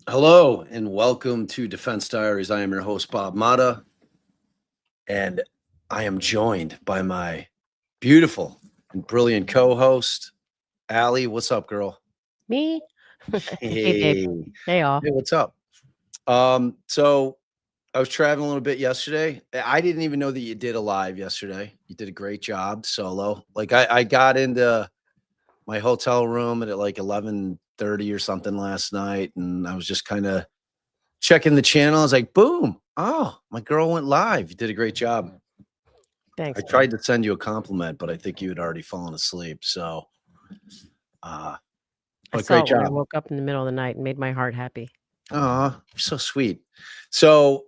Hello and welcome to Defense Diaries. I am your host, Bob Mata, and I am joined by my beautiful and brilliant co-host, Allie. What's up, girl? Me? Hey, Dave. Hey, all. Hey, what's up? So I was traveling a little bit yesterday. I didn't even know that you did a live yesterday. You did a great job solo. Like I got into my hotel room at like 11:30 or something last night, and I was just kind of checking the channel. I was like, boom. Oh, my girl went live. You did a great job. Thanks. I tried to send you a compliment, but I think you had already fallen asleep. So I but saw great it when I job. woke up in the middle of the night and made my heart happy. Oh, you're so sweet. So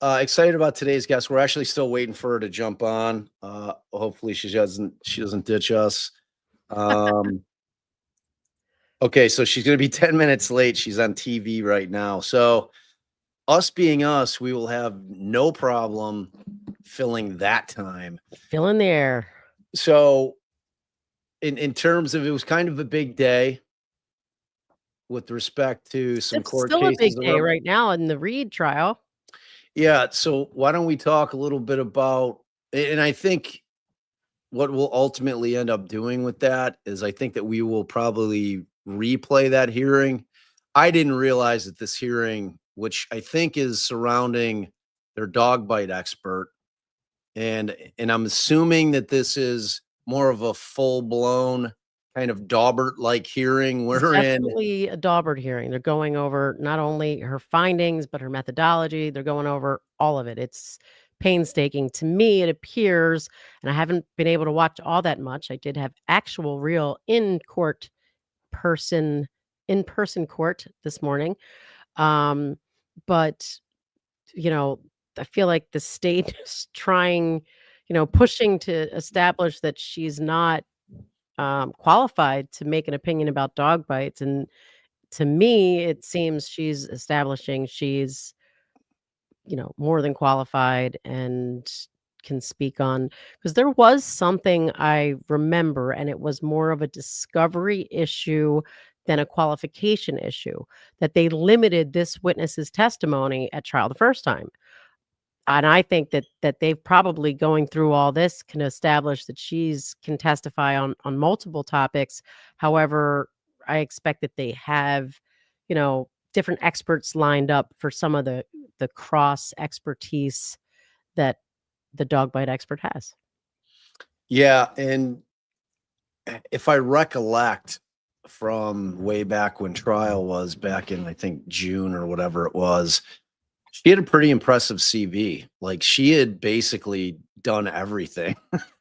excited about today's guest. We're actually still waiting for her to jump on. Hopefully she doesn't ditch us. Okay, so she's going to be 10 minutes late. She's on TV right now. So us being us, we will have no problem filling that time. Fill in the air. So in terms of, it was kind of a big day with respect to some It's court still cases. a big day right now in the Reed trial. Yeah. So why don't we talk a little bit about, and I think what we'll ultimately end up doing with that is I think that we will probably replay that hearing. I didn't realize that this hearing, which I think is surrounding their dog bite expert, and I'm assuming that this is more of a full-blown kind of Daubert-like hearing. We're in Definitely a Daubert hearing. They're going over not only her findings, but her methodology. They're going over all of it. It's painstaking. To me, it appears, and I haven't been able to watch all that much. I did have actual real in-person court this morning. But you know, I feel like the state is trying, pushing to establish that she's not qualified to make an opinion about dog bites. And to me, it seems she's establishing she's, more than qualified and can speak on, because there was something I remember, and it was more of a discovery issue than a qualification issue, that they limited this witness's testimony at trial the first time. And I think that they've probably going through all this can establish that she's can testify on multiple topics. However, I expect that they have, different experts lined up for some of the cross expertise that the dog bite expert has. Yeah, and if I recollect from way back when trial was back in, I think, June or whatever it was, she had a pretty impressive CV. Like, she had basically done everything.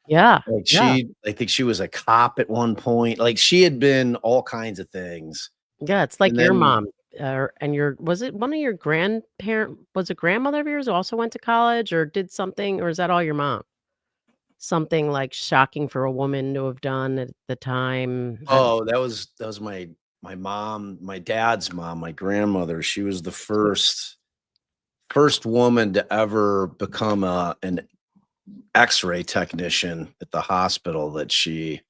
Yeah. I think she was a cop at one point. Like, she had been all kinds of things. Yeah, it's like And your then- mom. Was it one of your was a grandmother of yours who also went to college or did something, or is that all your mom? Something like shocking for a woman to have done at the time. Oh, that was my mom, my dad's mom, my grandmother. She was the first woman to ever become an X-ray technician at the hospital that she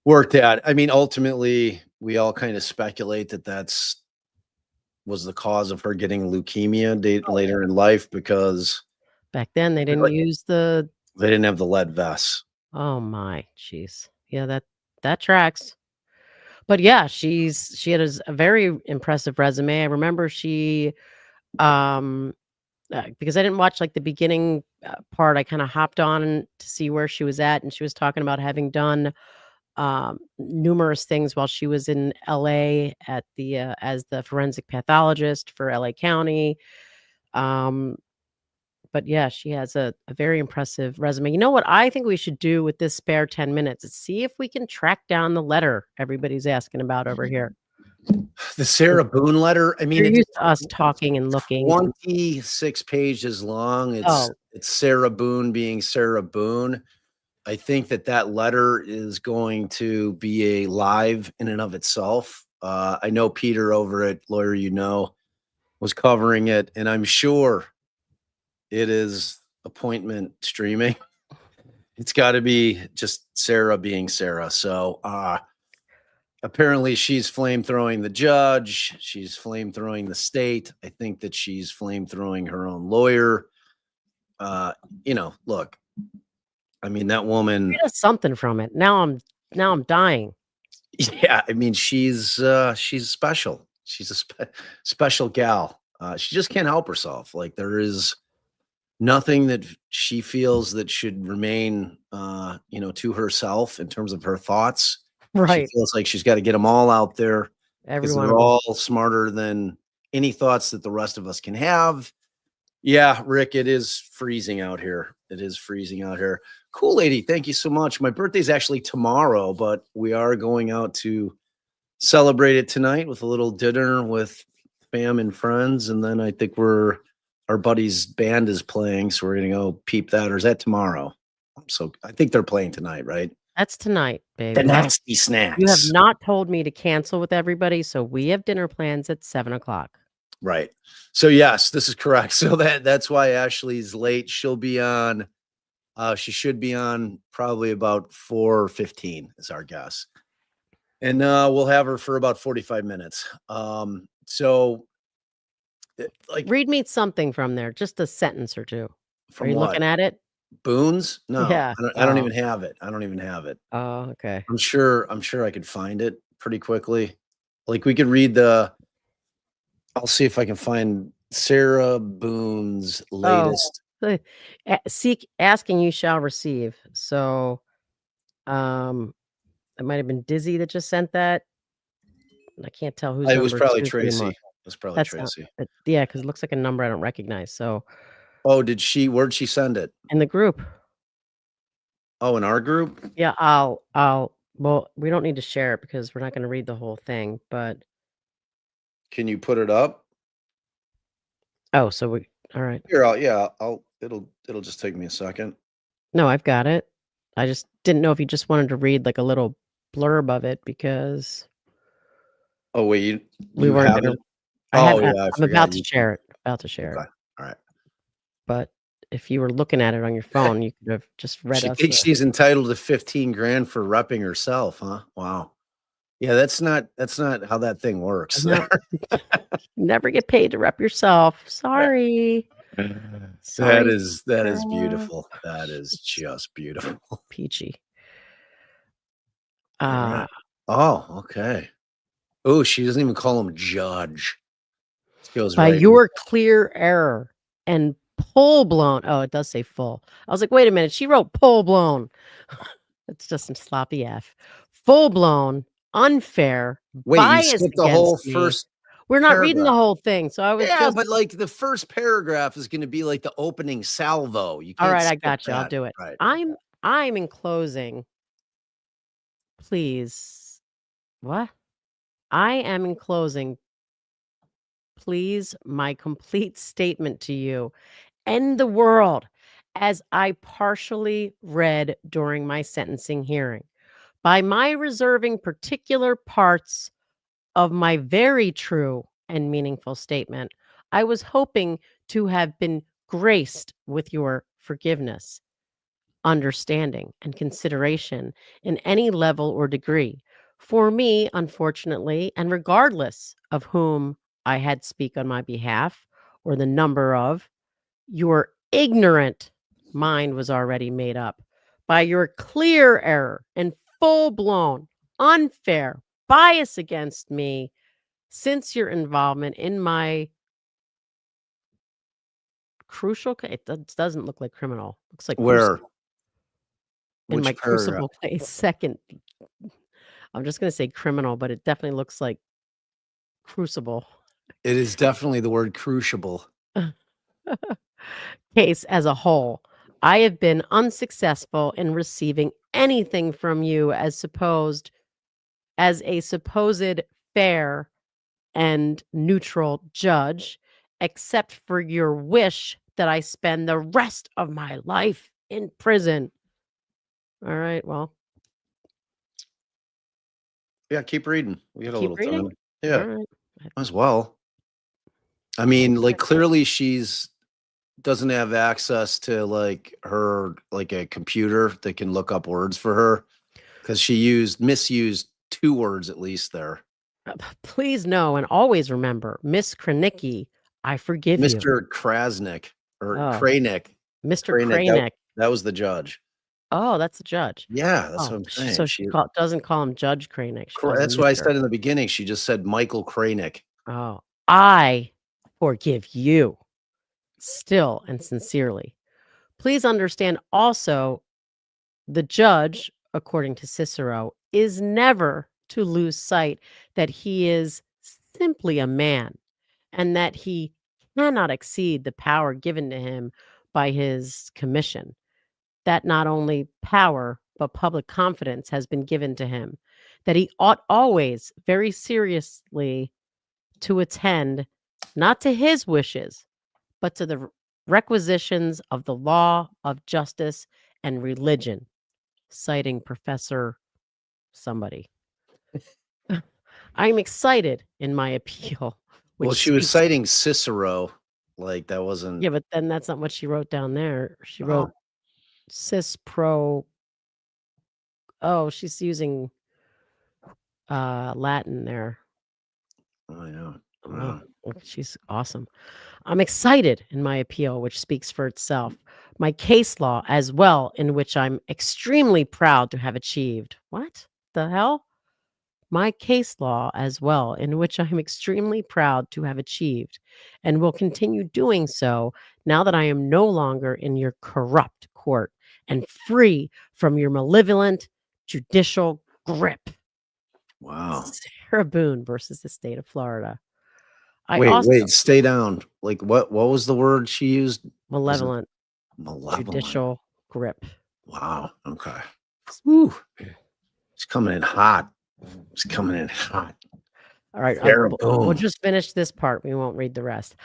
worked at. I mean, ultimately, we all kind of speculate that that's was the cause of her getting leukemia later in life because Back then, they didn't like, use the they didn't have the lead vests. oh my, jeez. Yeah, that tracks. But yeah, she had a very impressive resume. I remember she, um, because I didn't watch, like, the beginning, part, I kinda hopped on to see where she was at, and she was talking about having done, numerous things while she was in LA at the, as the forensic pathologist for LA County. Um, but yeah, she has a very impressive resume. You know what I think we should do with this spare 10 minutes is see if we can track down the letter everybody's asking about over here. The Sarah Boone letter, I mean, You're it's used to us talking and looking and 26 pages long. oh, It's Sarah Boone being Sarah Boone. I think that letter is going to be a live in and of itself. I know Peter over at Lawyer was covering it, and I'm sure it is appointment streaming. It's got to be just Sarah being Sarah. So apparently she's flame throwing the judge. She's flame throwing the state. I think that she's flame throwing her own lawyer. Look, I mean, that woman, read us something from it. Now I'm dying. yeah, I mean, she's special. She's a special gal. She just can't help herself. Like there is nothing that she feels that should remain, to herself in terms of her thoughts. She Right. feels like she's got to get them all out there Every because one of they're them. all smarter than any thoughts that the rest of us can have. Yeah, Rick, it is freezing out here. It is freezing out here. Cool lady, thank you so much. My birthday's actually tomorrow, but we are going out to celebrate it tonight with a little dinner with fam and friends. And then I think our buddy's band is playing, so we're gonna go peep that. Or is that tomorrow? So I think they're playing tonight, right? That's tonight, The baby. nasty You have snacks. not told me to cancel with everybody, so we have dinner plans at 7 o'clock. Right. So yes, this is correct. So that's why Ashley's late. She'll be on. She should be on probably about 4:15 is our guess, and we'll have her for about 45 minutes. Like Read me something from there, just a sentence or 2. Are from you what? looking at it? Boone's? No, Yeah. I don't even have it. I don't even have it. Oh, okay. I'm sure I could find it pretty quickly. Like we could read the. I'll see if I can find Sarah Boone's Oh, latest. the asking you shall receive. So, um, it might have been Dizzy that just sent that. I can't tell whose It was number it's probably whose Tracy. anymore. It was probably That's not Tracy. yeah, because it looks like a number I don't recognize. So, Oh, where'd she send it? in the group. Oh, in our group? Yeah, well, we don't need to share it because we're not gonna read the whole thing, but Can you put it up? oh, so we alright. Here, it'll just take me a second. No, I've got it. I just didn't know if you just wanted to read, like, a little blurb of it because Oh, wait, we you weren't have gonna it? I have Oh, yeah, I I'm forgot about to you share it, okay. All right. but if you were looking at it on your phone, you could have just read She us thinks she's entitled to 15 grand for repping herself, huh? Wow. Yeah, that's not how that thing works no, there. never get paid to rep yourself. Sorry. Sorry, That is Sarah. beautiful. That is She's just beautiful. peachy. All right. Oh, okay. Oh, she doesn't even call him judge. This goes By right in your clear error and full blown oh, it does say full. I was like, "Wait a minute, she wrote full blown." It's just some sloppy F. Full blown, unfair, Wait, you biased skipped the whole against me. first We're not reading the paragraph. whole thing, so I was Yeah, just but, like, the first paragraph is gonna be, like, the opening salvo. You can't alright, I skip got you, I'll that. do it. Right, okay. I'm in closing, please what? I am in closing, please, my complete statement to you and the world as I partially read during my sentencing hearing. By my reserving particular parts of my very true and meaningful statement, I was hoping to have been graced with your forgiveness, understanding, and consideration in any level or degree. For me, unfortunately, and regardless of whom I had speak on my behalf, or the number of, your ignorant mind was already made up by your clear error and full-blown, unfair bias against me since your involvement in my crucial it doesn't look like criminal. Looks like Where? in my Which paragraph? crucible case. Second, I'm just gonna say criminal, but it definitely looks like crucible It is definitely the word crucible. case as a whole. I have been unsuccessful in receiving anything from you as a supposed fair and neutral judge, except for your wish that I spend the rest of my life in prison. All right, well, Yeah, keep reading. We got a keep little reading. time. Yeah, All right. as well. I mean, like Okay. clearly she's doesn't have access to like her like a computer that can look up words for her because she misused 2 words at least there. Please know and always remember, Miss Kranicki, I forgive you. Mr. Krasnick or Oh, Kranick. Mr. Kranick, that Kranek. that was the judge. Oh, that's the judge. Yeah, that's Oh, what I'm so saying. she doesn't call him Judge Kranek. She calls him That's what I Mr. said in the beginning. She just said Michael Kranick. Oh, I forgive you still and sincerely. Please understand also, the judge, according to Cicero, is never to lose sight that he is simply a man and that he cannot exceed the power given to him by his commission. That not only power, but public confidence has been given to him, that he ought always very seriously to attend not to his wishes, but to the requisitions of the law, of justice, and religion, citing Professor somebody. I'm excited in my appeal, Well, which she was speaks. citing Cicero. Like that wasn't. Yeah, but then that's not what she wrote down there. She Oh, wrote cis pro. Oh, she's using Latin there. oh yeah. Wow, Wow. she's awesome. I'm excited in my appeal, which speaks for itself. My case law as well, in which I'm extremely proud to have achieved. What the hell? My case law as well, in which I'm extremely proud to have achieved and will continue doing so now that I am no longer in your corrupt court and free from your malevolent judicial grip. Wow. Sarah Boone versus the state of Florida. I Wait, also stay down. Like what was the word she used? Was it malevolent malevolent? judicial grip. Wow. Okay. Whew. It's coming in hot. It's coming in hot. All right, Sarah we'll Boone. just finish this part. We won't read the rest.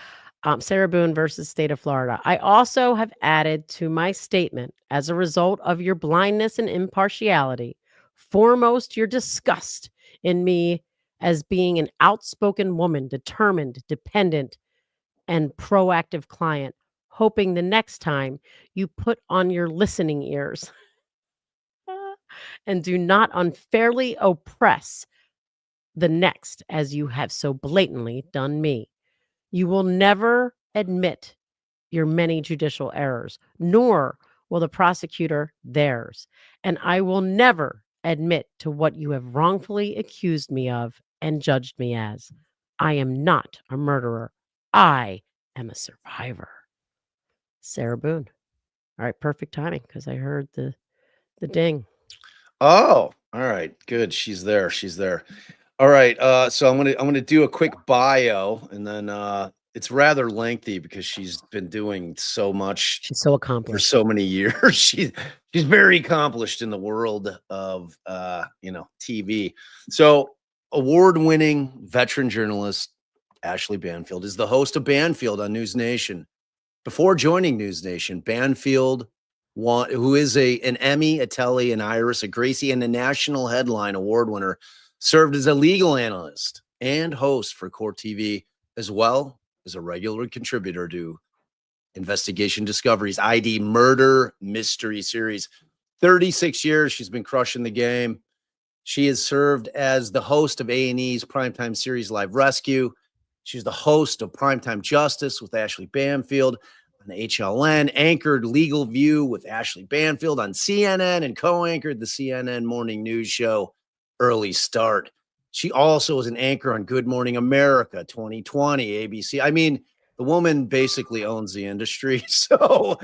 Sarah Boone versus state of Florida. I also have added to my statement as a result of your blindness and impartiality, foremost your disgust in me as being an outspoken woman, determined, dependent, and proactive client, hoping the next time you put on your listening ears and do not unfairly oppress the next as you have so blatantly done me. You will never admit your many judicial errors, nor will the prosecutor theirs. And I will never admit to what you have wrongfully accused me of and judged me as. I am not a murderer. I am a survivor. Sarah Boone. All right, perfect timing because I heard the ding. Oh, all right. Good. She's there. She's there. All right. So I'm gonna do a quick bio and then it's rather lengthy because she's been doing so much She's so for accomplished. so many years. She's very accomplished in the world of TV. So award-winning veteran journalist Ashleigh Banfield is the host of Banfield on NewsNation. Before joining NewsNation, Banfield who is an Emmy, a Telly, an Iris, a Gracie, and a national headline award winner, served as a legal analyst and host for Court TV, as well as a regular contributor to Investigation Discovery's ID Murder Mystery Series. 36 years she's been crushing the game. She has served as the host of A&E's primetime series Live Rescue She's the host of Primetime Justice with Ashleigh Banfield on the HLN, anchored Legal View with Ashleigh Banfield on CNN, and co-anchored the CNN morning news show Early Start. She also was an anchor on Good Morning America 2020, ABC. I mean, the woman basically owns the industry. So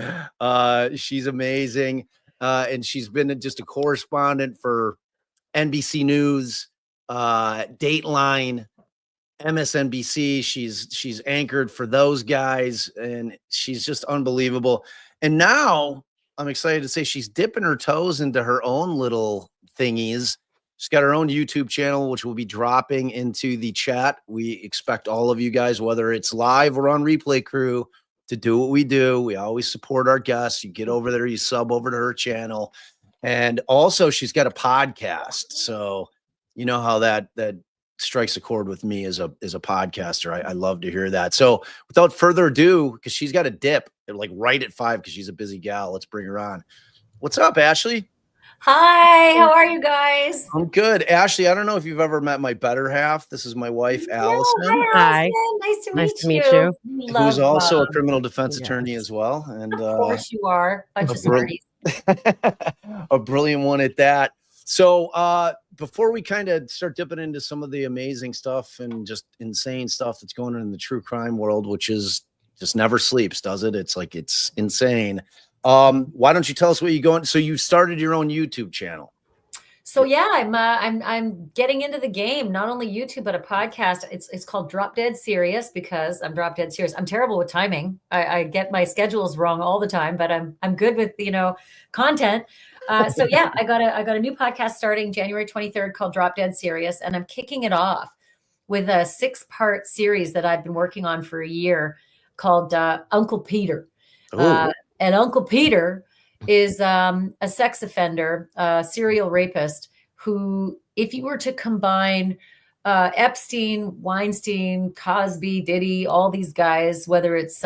she's amazing. And she's been just a correspondent for NBC News, Dateline, MSNBC. She's anchored for those guys, and she's just unbelievable. And now I'm excited to say she's dipping her toes into her own little thingies. She's got her own YouTube channel, which will be dropping into the chat. We expect all of you guys, whether it's live or on Replay Crew, to do what we do. We always support our guests. You get over there, you sub over to her channel. And also she's got a podcast. So you know how that strikes a chord with me as a podcaster. I love to hear that. So without further ado, because she's got a dip like right at 5 because she's a busy gal. Let's bring her on. What's up, Ashleigh? Hi, how are you guys? I'm good. Ashleigh, I don't know if you've ever met my better half. This is my wife, Allison. Hi, Allison. Nice to meet you. Who's also a criminal defense attorney as well. And of course you are. Bunch of smarties. A brilliant one at that. So before we kind of start dipping into some of the amazing stuff and just insane stuff that's going on in the true crime world, which is just never sleeps, does it? It's like, it's insane. Why don't you tell us what you're going? So you started your own YouTube channel. So yeah, I'm getting into the game, not only YouTube, but a podcast. It's called Drop Dead Serious because I'm drop dead serious. I'm terrible with timing. I get my schedules wrong all the time, but I'm good with, content. So yeah, I got a new podcast starting January 23rd called Drop Dead Serious. And I'm kicking it off with a 6-part series that I've been working on for a year called Uncle Peter. And Uncle Peter is a sex offender, serial rapist who, if you were to combine Epstein, Weinstein, Cosby, Diddy, all these guys, whether it's,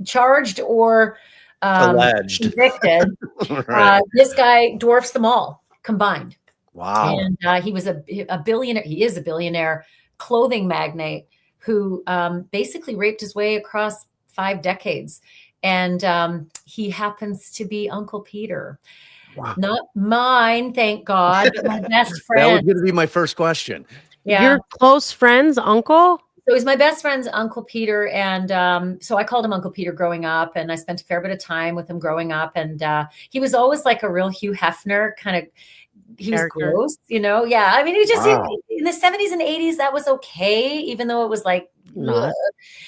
charged or alleged, convicted, right. This guy dwarfs them all combined. Wow. And he was a billionaire. He is a billionaire clothing magnate who basically raped his way across 5 decades. And he happens to be Uncle Peter. Wow. Not mine, thank God, but my best friend. That was going to be my first question. Yeah. Your close friend's uncle? So he's my best friend's Uncle Peter. And so I called him Uncle Peter growing up. And I spent a fair bit of time with him growing up. And he was always like a real Hugh Hefner kind of. He was gross, Yeah. I mean, he was just in the 70s and 80s, that was okay, even though it was like, not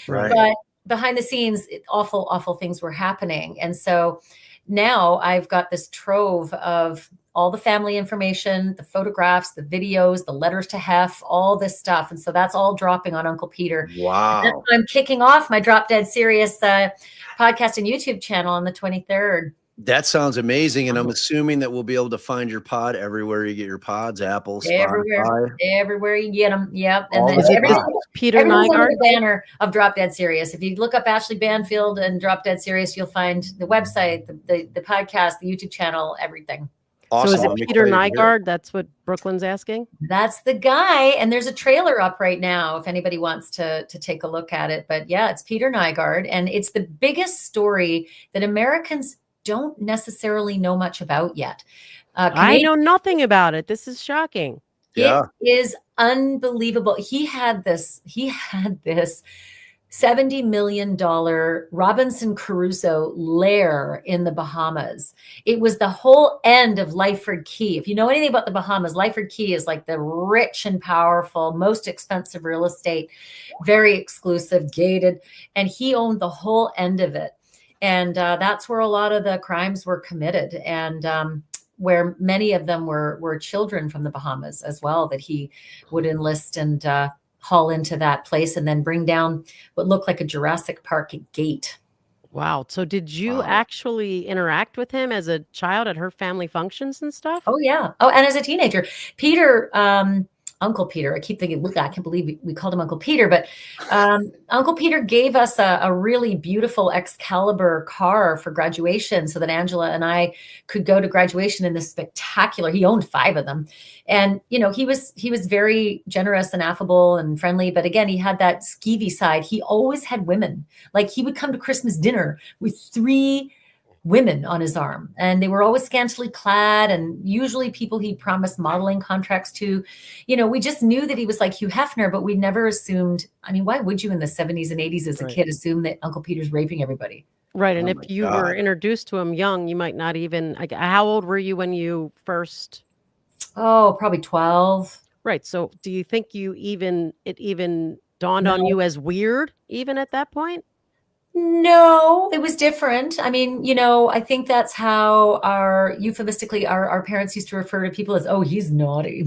right. But behind the scenes, awful things were happening. And so now I've got this trove of all the family information, the photographs, the videos, the letters to Hef, all this stuff. And so that's all dropping on Uncle Peter. Wow. I'm kicking off my Drop Dead Serious podcast and YouTube channel on the 23rd. That sounds amazing. And I'm assuming that we'll be able to find your pod everywhere you get your pods, Apple, Spotify. Everywhere you get them. Yep. And then Peter Nygaard, the banner of Drop Dead Serious. If you look up Ashleigh Banfield and Drop Dead Serious, you'll find the website, the podcast, the YouTube channel, everything. Awesome. So is it Peter Nygaard? That's what Brooklyn's asking? That's the guy. And there's a trailer up right now if anybody wants to take a look at it. But yeah, it's Peter Nygaard. And it's the biggest story that Americans don't necessarily know much about yet. I know nothing about it. This is shocking. Yeah. It is unbelievable. He had this $70 million Robinson Crusoe lair in the Bahamas. It was the whole end of Lyford Key. If you know anything about the Bahamas, Lyford Key is like the rich and powerful, most expensive real estate, very exclusive, gated, and he owned the whole end of it. And that's where a lot of the crimes were committed, and where many of them were children from the Bahamas as well that he would enlist and haul into that place and then bring down what looked like a Jurassic Park gate. Wow. So did you actually interact with him as a child at her family functions and stuff? Oh, yeah. Oh, and as a teenager, Peter Uncle Peter. I keep thinking, look, I can't believe we called him Uncle Peter, but Uncle Peter gave us a really beautiful Excalibur car for graduation so that Angela and I could go to graduation in this spectacular, he owned 5 of them. And, you know, he was very generous and affable and friendly. But again, he had that skeevy side. He always had women. Like he would come to Christmas dinner with 3 women on his arm, and they were always scantily clad, and usually people he promised modeling contracts to. You know, we just knew that he was like Hugh Hefner, but we never assumed. I mean, why would you in the 70s and 80s as a kid assume that Uncle Peter's raping everybody? Right. And Oh if my you God. were introduced to him young, you might not even, like, how old were you when you first? Oh, probably 12. Right. So do you think it even dawned on No. you as weird even at that point? No, it was different. I mean, you know, I think that's how our parents used to refer to people as, oh, he's naughty.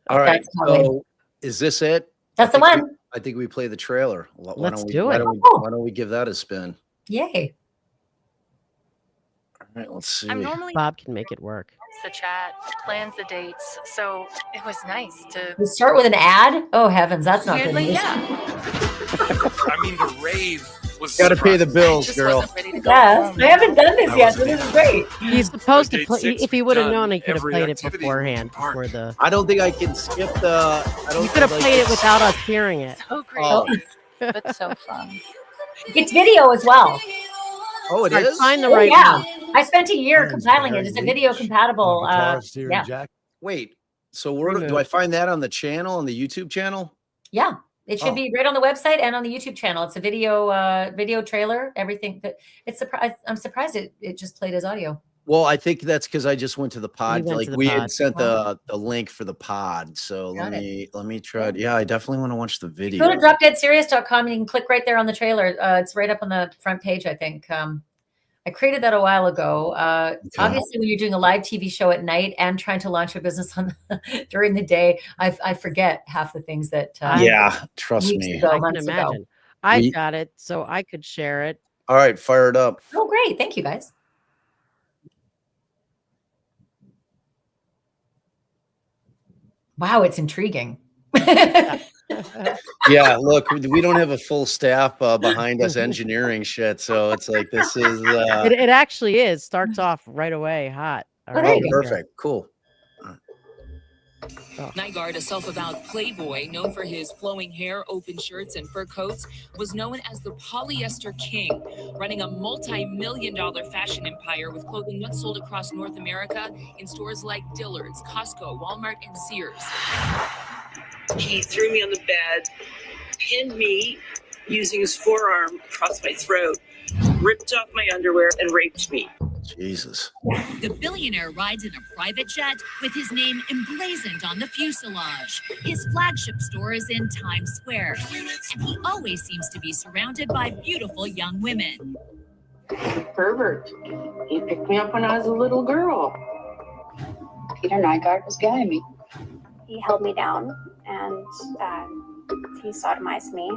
All right. That's how So is this it? That's the I think one. I think we play the trailer. Why Let's don't we, do why it. don't we, Oh. why don't we give that a spin? Yay. All right, let's see. I'm normally Bob can make it work. the chat, plans the dates, so it was nice to. We start with an ad? Oh, heavens, that's not good Weirdly, news. yeah. I mean, the rave was. Got to pay the surprising. bills, Just girl. wasn't ready to go Yes, home, I haven't done this That yet, was so this is amazing. great. He's supposed So to date play. 6 If he would have done, known, he could have every played it activity beforehand. was Before the. I don't think I can skip the. I don't You could have like played it this. without us hearing it. So great, Oh, but so fun. It's video as well. oh, it All right, is. find the Oh, right yeah. one. I spent a year Mine's compiling Barry it. It's a Leach, video compatible. guitarist here Yeah. in Jack. Wait. So where do I Remove. find that on the channel, on the YouTube channel? Yeah. It should Oh. be right on the website and on the YouTube channel. It's a video trailer, everything. I'm surprised it just played as audio. Well, I think that's because I just went to the pod. went Like to the we pod. had sent the link for the pod. So Got let me try. Yeah, I definitely want to watch the video. Go to dropdeadserious.com and you can click right there on the trailer. It's right up on the front page, I think. I created that a while ago. Obviously, when you're doing a live TV show at night and trying to launch a business during the day, I forget half the things that. Yeah, trust weeks me. ago. I can months ago. imagine. I We- got it, so I could share it. All right, fire it up. Oh, great! Thank you, guys. Wow, it's intriguing. Yeah, look, we don't have a full staff behind us engineering shit, so it's like this is It actually is. Starts off right away hot. All there right, you go. perfect. Cool. Nygaard, a self-avowed playboy known for his flowing hair, open shirts, and fur coats, was known as the polyester king, running a multi-million-dollar fashion empire with clothing once sold across North America in stores like Dillard's, Costco, Walmart, and Sears. He threw me on the bed, pinned me using his forearm across my throat, ripped off my underwear, and raped me. Jesus. The billionaire rides in a private jet with his name emblazoned on the fuselage. His flagship store is in Times Square, and he always seems to be surrounded by beautiful young women. Pervert. He picked me up when I was a little girl. Peter Nygaard was behind me. He held me down and he sodomized me.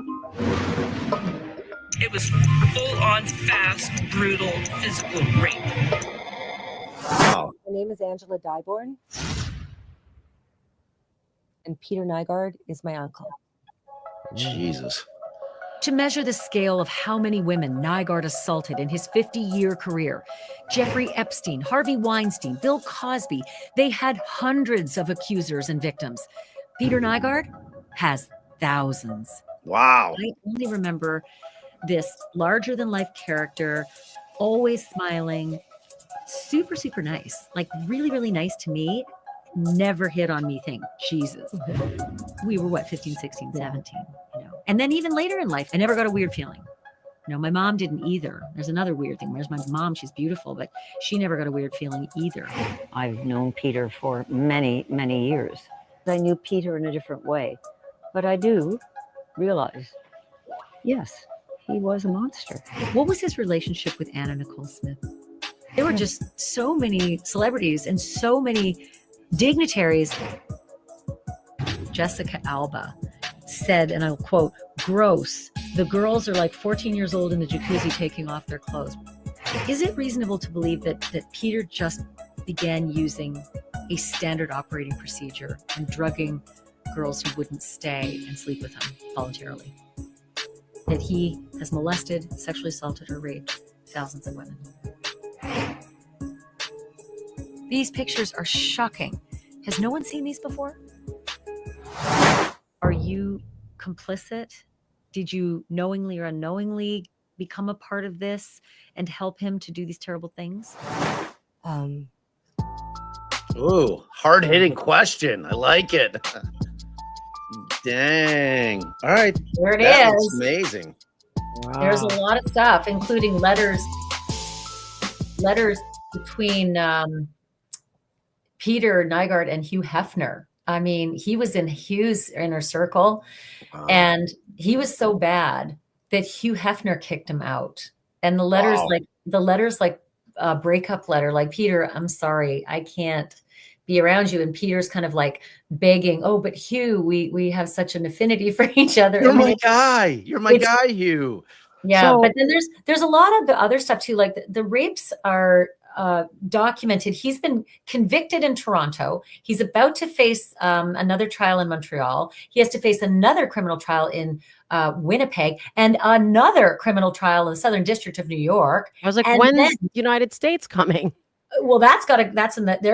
It was full-on, fast, brutal, physical rape. Wow. My name is Angela Dyborn, and Peter Nygaard is my uncle. Jesus. To measure the scale of how many women Nygaard assaulted in his 50-year career, Jeffrey Epstein, Harvey Weinstein, Bill Cosby, they had hundreds of accusers and victims. Peter Nygaard has thousands. Wow. I only remember this larger-than-life character, always smiling, super, super nice, like really, really nice to me, never hit on me thing. Jesus. We were, 15, 16, 17, you know. And then even later in life, I never got a weird feeling. You know, my mom didn't either. There's another weird thing. There's my mom. She's beautiful, but she never got a weird feeling either. I've known Peter for many, many years. I knew Peter in a different way, but I do realize, yes, he was a monster. What was his relationship with Anna Nicole Smith? There were just so many celebrities and so many dignitaries. Jessica Alba said, and I'll quote, "Gross. The girls are like 14 years old in the jacuzzi taking off their clothes." Is it reasonable to believe that Peter just began using a standard operating procedure and drugging girls who wouldn't stay and sleep with him voluntarily. That he has molested, sexually assaulted, or raped thousands of women. These pictures are shocking. Has no one seen these before? Are you complicit? Did you knowingly or unknowingly become a part of this and help him to do these terrible things? Ooh, hard-hitting question. I like it. Dang. All right. There it That is. looks amazing. There's a lot of stuff, including letters between Peter Nygaard and Hugh Hefner. I mean, he was in Hugh's inner circle, and he was so bad that Hugh Hefner kicked him out. And the letters, like a breakup letter, like, Peter, I'm sorry, I can't be around you. And Peter's kind of like begging, oh, but Hugh, we have such an affinity for each other. You're my guy. You're my guy, Hugh. Yeah, So- but then there's a lot of the other stuff too. Like the rapes are documented. He's been convicted in Toronto. He's about to face another trial in Montreal. He has to face another criminal trial in Winnipeg and another criminal trial in the Southern District of New York. I was like, And when's then- the United States coming? Well, they're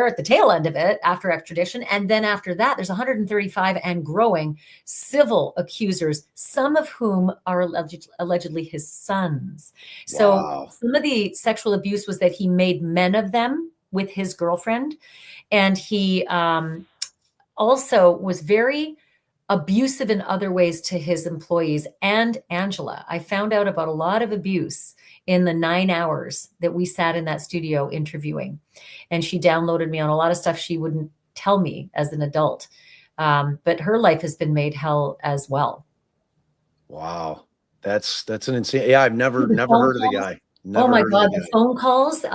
at the tail end of it after extradition. And then after that, there's 135 and growing civil accusers, some of whom are allegedly his sons. So some of the sexual abuse was that he made men of them with his girlfriend. And he also was very abusive in other ways to his employees and Angela. I found out about a lot of abuse in the 9 hours that we sat in that studio interviewing. And she downloaded me on a lot of stuff she wouldn't tell me as an adult. But her life has been made hell as well. Wow. That's an insane. Yeah, I've never heard of the guy. Oh my God, the phone calls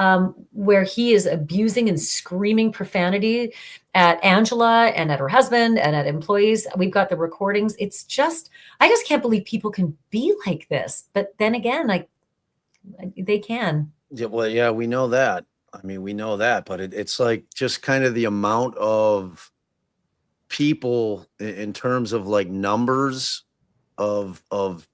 where he is abusing and screaming profanity at Angela and at her husband and at employees. We've got the recordings. It's just, I just can't believe people can be like this. But then again, they can. Yeah, well, yeah, we know that. I mean, we know that, but it's like just kind of the amount of people in terms of like numbers of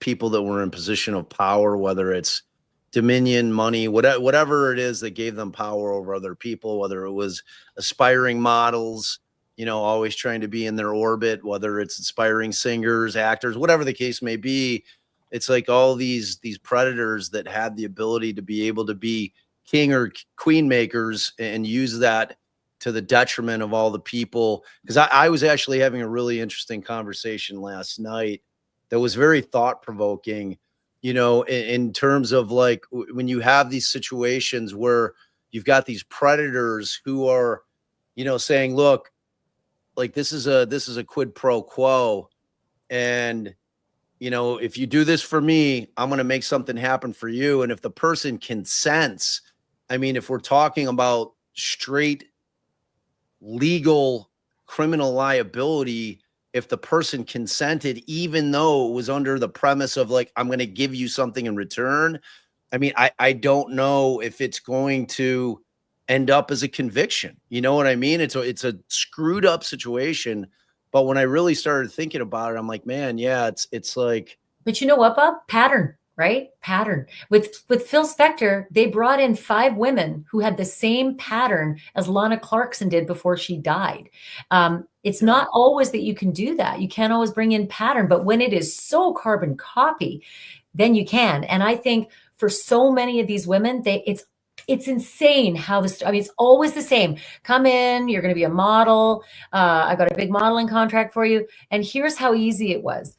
people that were in position of power, whether it's dominion, money, whatever it is that gave them power over other people, whether it was aspiring models, always trying to be in their orbit, whether it's aspiring singers, actors, whatever the case may be. It's like all these predators that had the ability to be able to be king or queen makers and use that to the detriment of all the people. Because I was actually having a really interesting conversation last night that was very thought-provoking, in terms of like when you have these situations where you've got these predators who are, saying, look, like this is a quid pro quo. And if you do this for me, I'm going to make something happen for you. And if the person consents, I mean, if we're talking about straight legal criminal liability, if the person consented, even though it was under the premise of like, I'm going to give you something in return. I mean, I don't know if it's going to end up as a conviction. You know what I mean? It's a screwed up situation. But when I really started thinking about it, I'm like, man, yeah, it's like. But you know what, Bob? Pattern, right? Pattern. With Phil Spector, they brought in 5 women who had the same pattern as Lana Clarkson did before she died. It's not always that you can do that. You can't always bring in pattern. But when it is so carbon copy, then you can. And I think for so many of these women, it's insane how this, I mean, it's always the same. Come in, you're going to be a model. I got a big modeling contract for you. And here's how easy it was.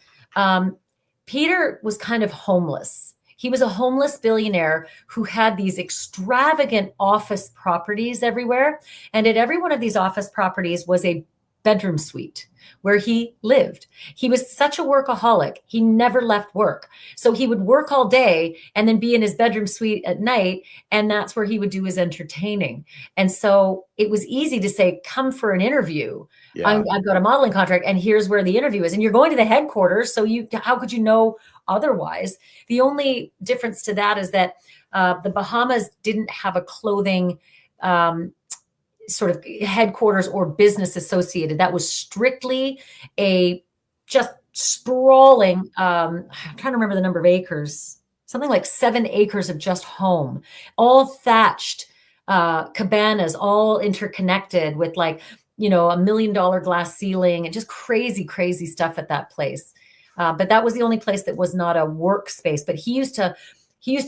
Peter was kind of homeless. He was a homeless billionaire who had these extravagant office properties everywhere. And at every one of these office properties was a bedroom suite where he lived. He was such a workaholic. He never left work. So he would work all day and then be in his bedroom suite at night. And that's where he would do his entertaining. And so it was easy to say, come for an interview. Yeah. I've got a modeling contract and here's where the interview is. And you're going to the headquarters. So how could you know otherwise? The only difference to that is that the Bahamas didn't have a clothing sort of headquarters or business associated. That was strictly a just sprawling, I'm trying to remember the number of acres, something like 7 acres of just home, all thatched cabanas, all interconnected with like, you know, $1 million glass ceiling and just crazy, crazy stuff at that place. But that was the only place that was not a workspace. But he used to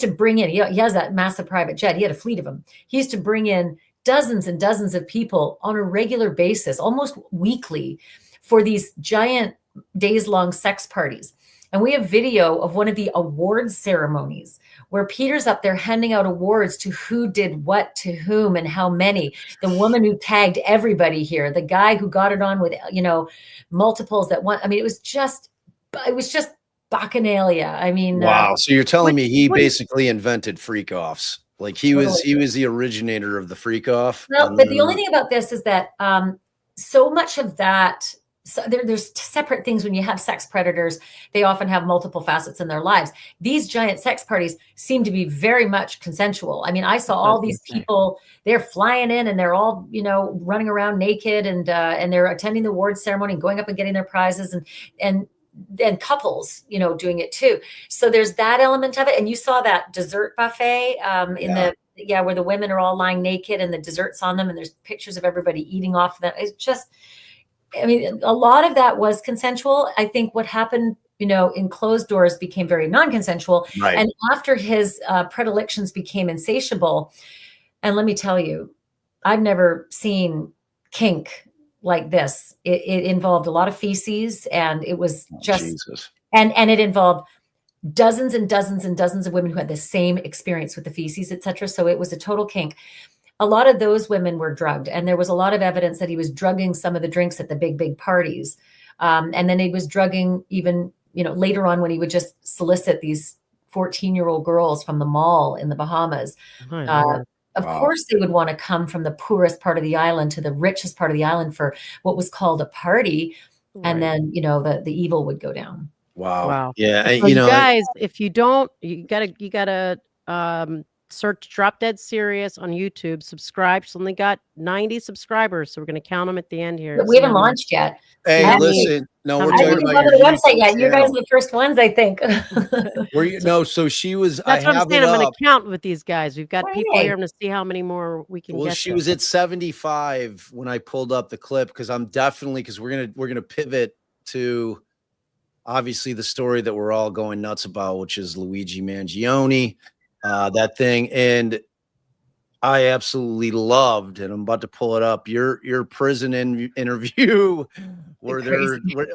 bring in, he has that massive private jet. He had a fleet of them. He used to bring in dozens and dozens of people on a regular basis, almost weekly, for these giant days-long sex parties. And we have video of one of the awards ceremonies where Peter's up there handing out awards to who did what to whom and how many. The woman who tagged everybody here, the guy who got it on with, you know, multiples that one. I mean, it was just bacchanalia. I mean, wow. So you're telling me he basically invented freak offs. Like he was the originator of the freak off. Well, but the only thing about this is that so much of that, so there's separate things. When you have sex predators, they often have multiple facets in their lives. These giant sex parties seem to be very much consensual. I mean, I saw all these people, they're flying in and they're all, you know, running around naked and they're attending the awards ceremony and going up and getting their prizes and couples, you know, doing it too. So there's that element of it. And you saw that dessert buffet where the women are all lying naked and the desserts on them. And there's pictures of everybody eating off of them. It's just, I mean, a lot of that was consensual. I think what happened, you know, in closed doors became very non-consensual. Right. And after his predilections became insatiable, and let me tell you, I've never seen kink like this. It involved a lot of feces, and it was just, and it involved dozens and dozens and dozens of women who had the same experience with the feces, etc. So it was a total kink. A lot of those women were drugged, and there was a lot of evidence that he was drugging some of the drinks at the big parties. And then he was drugging even, you know, later on when he would just solicit these 14-year-old girls from the mall in the Bahamas. Of course, they would want to come from the poorest part of the island to the richest part of the island for what was called a party. And then, you know, the evil would go down. Wow. Yeah. So you know, guys, if you don't, you gotta search Drop Dead Serious on YouTube. Subscribe. She's only got 90 subscribers, so we're gonna count them at the end here. But we haven't launched yet. Hey, listen. No, we're talking about your the website yet. You guys are the first ones, I think. So she was. That's what I'm saying. I'm going to count with these guys. We've got people Right. here. I'm going to see how many more we can get. Well, she was at 75 when I pulled up the clip, because I'm definitely, because we're gonna pivot to obviously the story that we're all going nuts about, which is Luigi Mangione, that thing. And I absolutely loved, and I'm about to pull it up, your prison interview where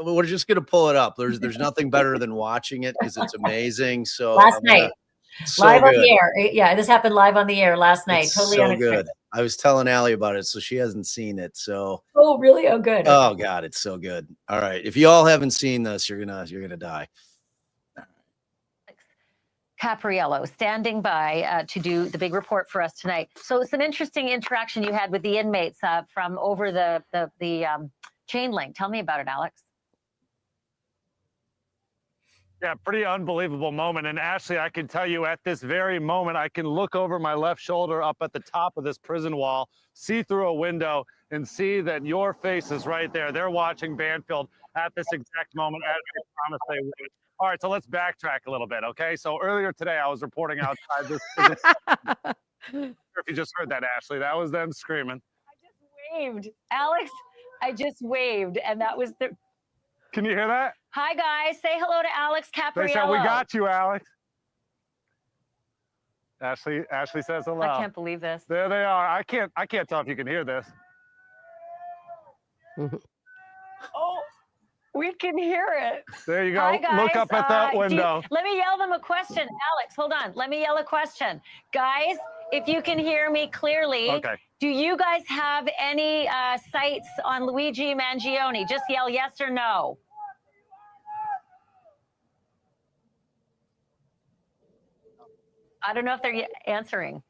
we're just gonna pull it up. There's nothing better than watching it because it's amazing. So last night, live on the air. Yeah, this happened live on the air last night. It's totally so unexpected. good. I was telling Allie about it, so she hasn't seen it. So oh, really? Oh, good. Oh God, it's so good. All right, if you all haven't seen this, you're gonna die. Capriello standing by to do the big report for us tonight. So it's an interesting interaction you had with the inmates from over the chain link. Tell me about it, Alex. Yeah, pretty unbelievable moment. And Ashleigh, I can tell you at this very moment, I can look over my left shoulder up at the top of this prison wall, see through a window, and see that your face is right there. They're watching Banfield at this exact moment as they promised they would. All right, so let's backtrack a little bit, okay? So earlier today, I was reporting outside this prison. I'm not sure if you just heard that, Ashleigh. That was them screaming. I just waved. Alex, I just waved, and that was the... Can you hear that? Hi, guys. Say hello to Alex Capriello. They said, we got you, Alex. Ashleigh says hello. I can't believe this. There they are. I can't tell if you can hear this. Oh, we can hear it. There you go. Hi, guys. Look up at that window. Let me yell them a question. Alex, hold on. Let me yell a question. Guys, if you can hear me clearly, okay. Do you guys have any sights on Luigi Mangione? Just yell yes or no. I don't know if they're answering.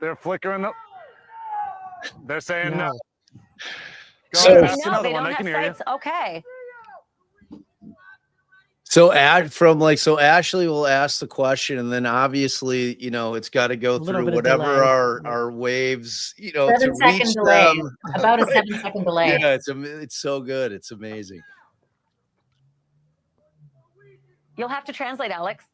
They're flickering the... They're saying no. Go So, ahead, ask no, another they one. don't I can have hear sights. Okay. So Ashleigh will ask the question, and then obviously, it's got to go little through bit of whatever delay. our waves, to 7-second reach delay. them. About a 7-second delay. Yeah, it's so good. It's amazing. You'll have to translate, Alex.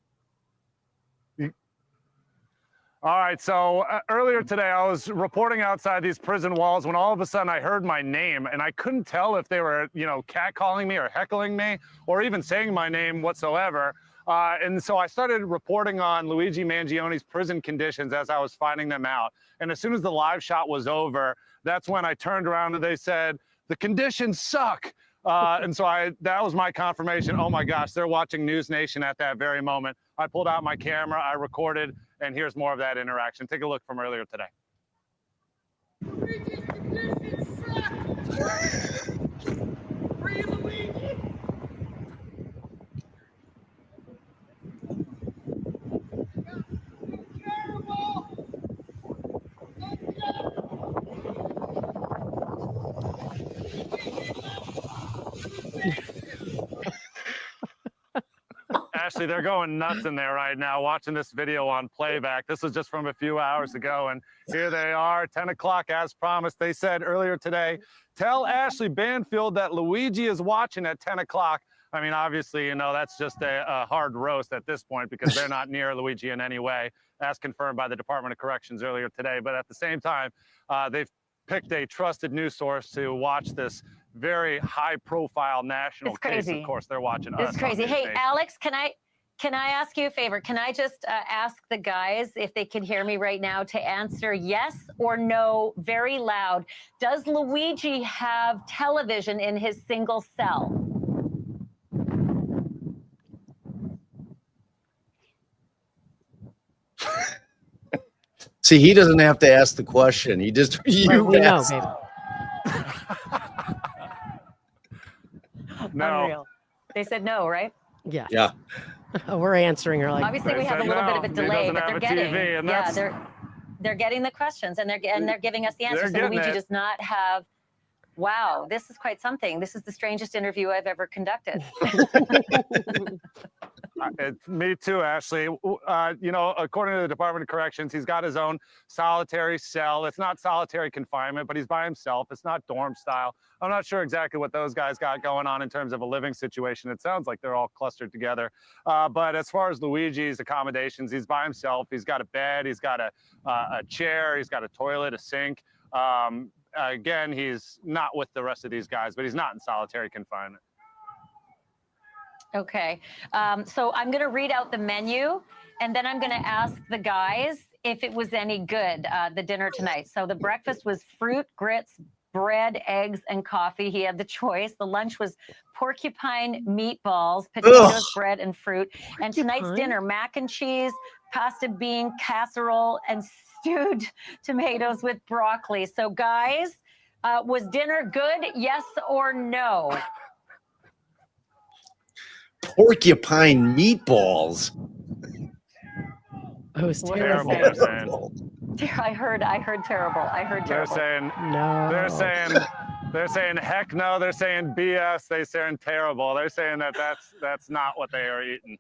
All right, so earlier today I was reporting outside these prison walls when all of a sudden I heard my name, and I couldn't tell if they were, catcalling me or heckling me or even saying my name whatsoever. And so I started reporting on Luigi Mangione's prison conditions as I was finding them out. And as soon as the live shot was over, that's when I turned around and they said, "The conditions suck." And so that was my confirmation. Oh my gosh, they're watching NewsNation at that very moment. I pulled out my camera, I recorded, and here's more of that interaction. Take a look from earlier today. Ashleigh, they're going nuts in there right now watching this video on playback. This was just from a few hours ago, and here they are, 10 o'clock as promised. They said earlier today, tell Ashleigh Banfield that Luigi is watching at 10 o'clock. I mean, obviously, that's just a hard roast at this point because they're not near Luigi in any way, as confirmed by the Department of Corrections earlier today. But at the same time, they've picked a trusted news source to watch this very high-profile national case. Of course, they're watching us. It's crazy. Hey, Alex, can I ask you a favor? Can I just ask the guys if they can hear me right now to answer yes or no very loud? Does Luigi have television in his single cell? See, he doesn't have to ask the question. He just We know, baby. No. Unreal. They said no, right? Yeah. Yeah. We're answering her like. Obviously, we have a little bit of a delay, but they're getting. They're getting the questions, and they're giving us the answers. So Luigi does not have. Wow, this is quite something. This is the strangest interview I've ever conducted. Me too, Ashleigh. According to the Department of Corrections, he's got his own solitary cell. It's not solitary confinement, but he's by himself. It's not dorm style. I'm not sure exactly what those guys got going on in terms of a living situation. It sounds like they're all clustered together. But as far as Luigi's accommodations, he's by himself. He's got a bed. He's got a chair. He's got a toilet, a sink. Again, he's not with the rest of these guys, but he's not in solitary confinement. Okay, so I'm going to read out the menu, and then I'm going to ask the guys if it was any good, the dinner tonight. So the breakfast was fruit, grits, bread, eggs, and coffee. He had the choice. The lunch was porcupine meatballs, potatoes, bread, and fruit. And tonight's dinner, mac and cheese, pasta bean casserole, and stewed tomatoes with broccoli. So guys, was dinner good, yes or no? Porcupine meatballs. It was terrible. I heard terrible. I heard terrible. They're saying no. They're saying heck no. They're saying BS. They're saying terrible. They're saying that's not what they are eating.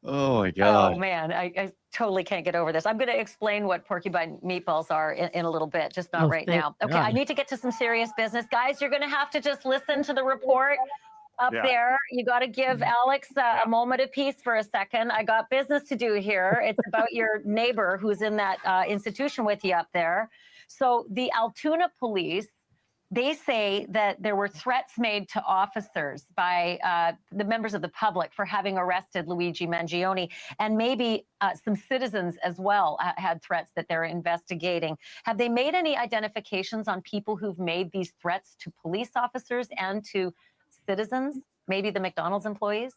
Oh my God. Oh man, I totally can't get over this. I'm going to explain what porcupine meatballs are in a little bit, just not right now. Okay, I need to get to some serious business. Guys, you're going to have to just listen to the report up there. You got to give Alex a moment of peace for a second. I got business to do here. It's about your neighbor who's in that institution with you up there. So the Altoona police, they say that there were threats made to officers by the members of the public for having arrested Luigi Mangione, and maybe some citizens as well had threats that they're investigating. Have they made any identifications on people who've made these threats to police officers and to citizens, maybe the McDonald's employees?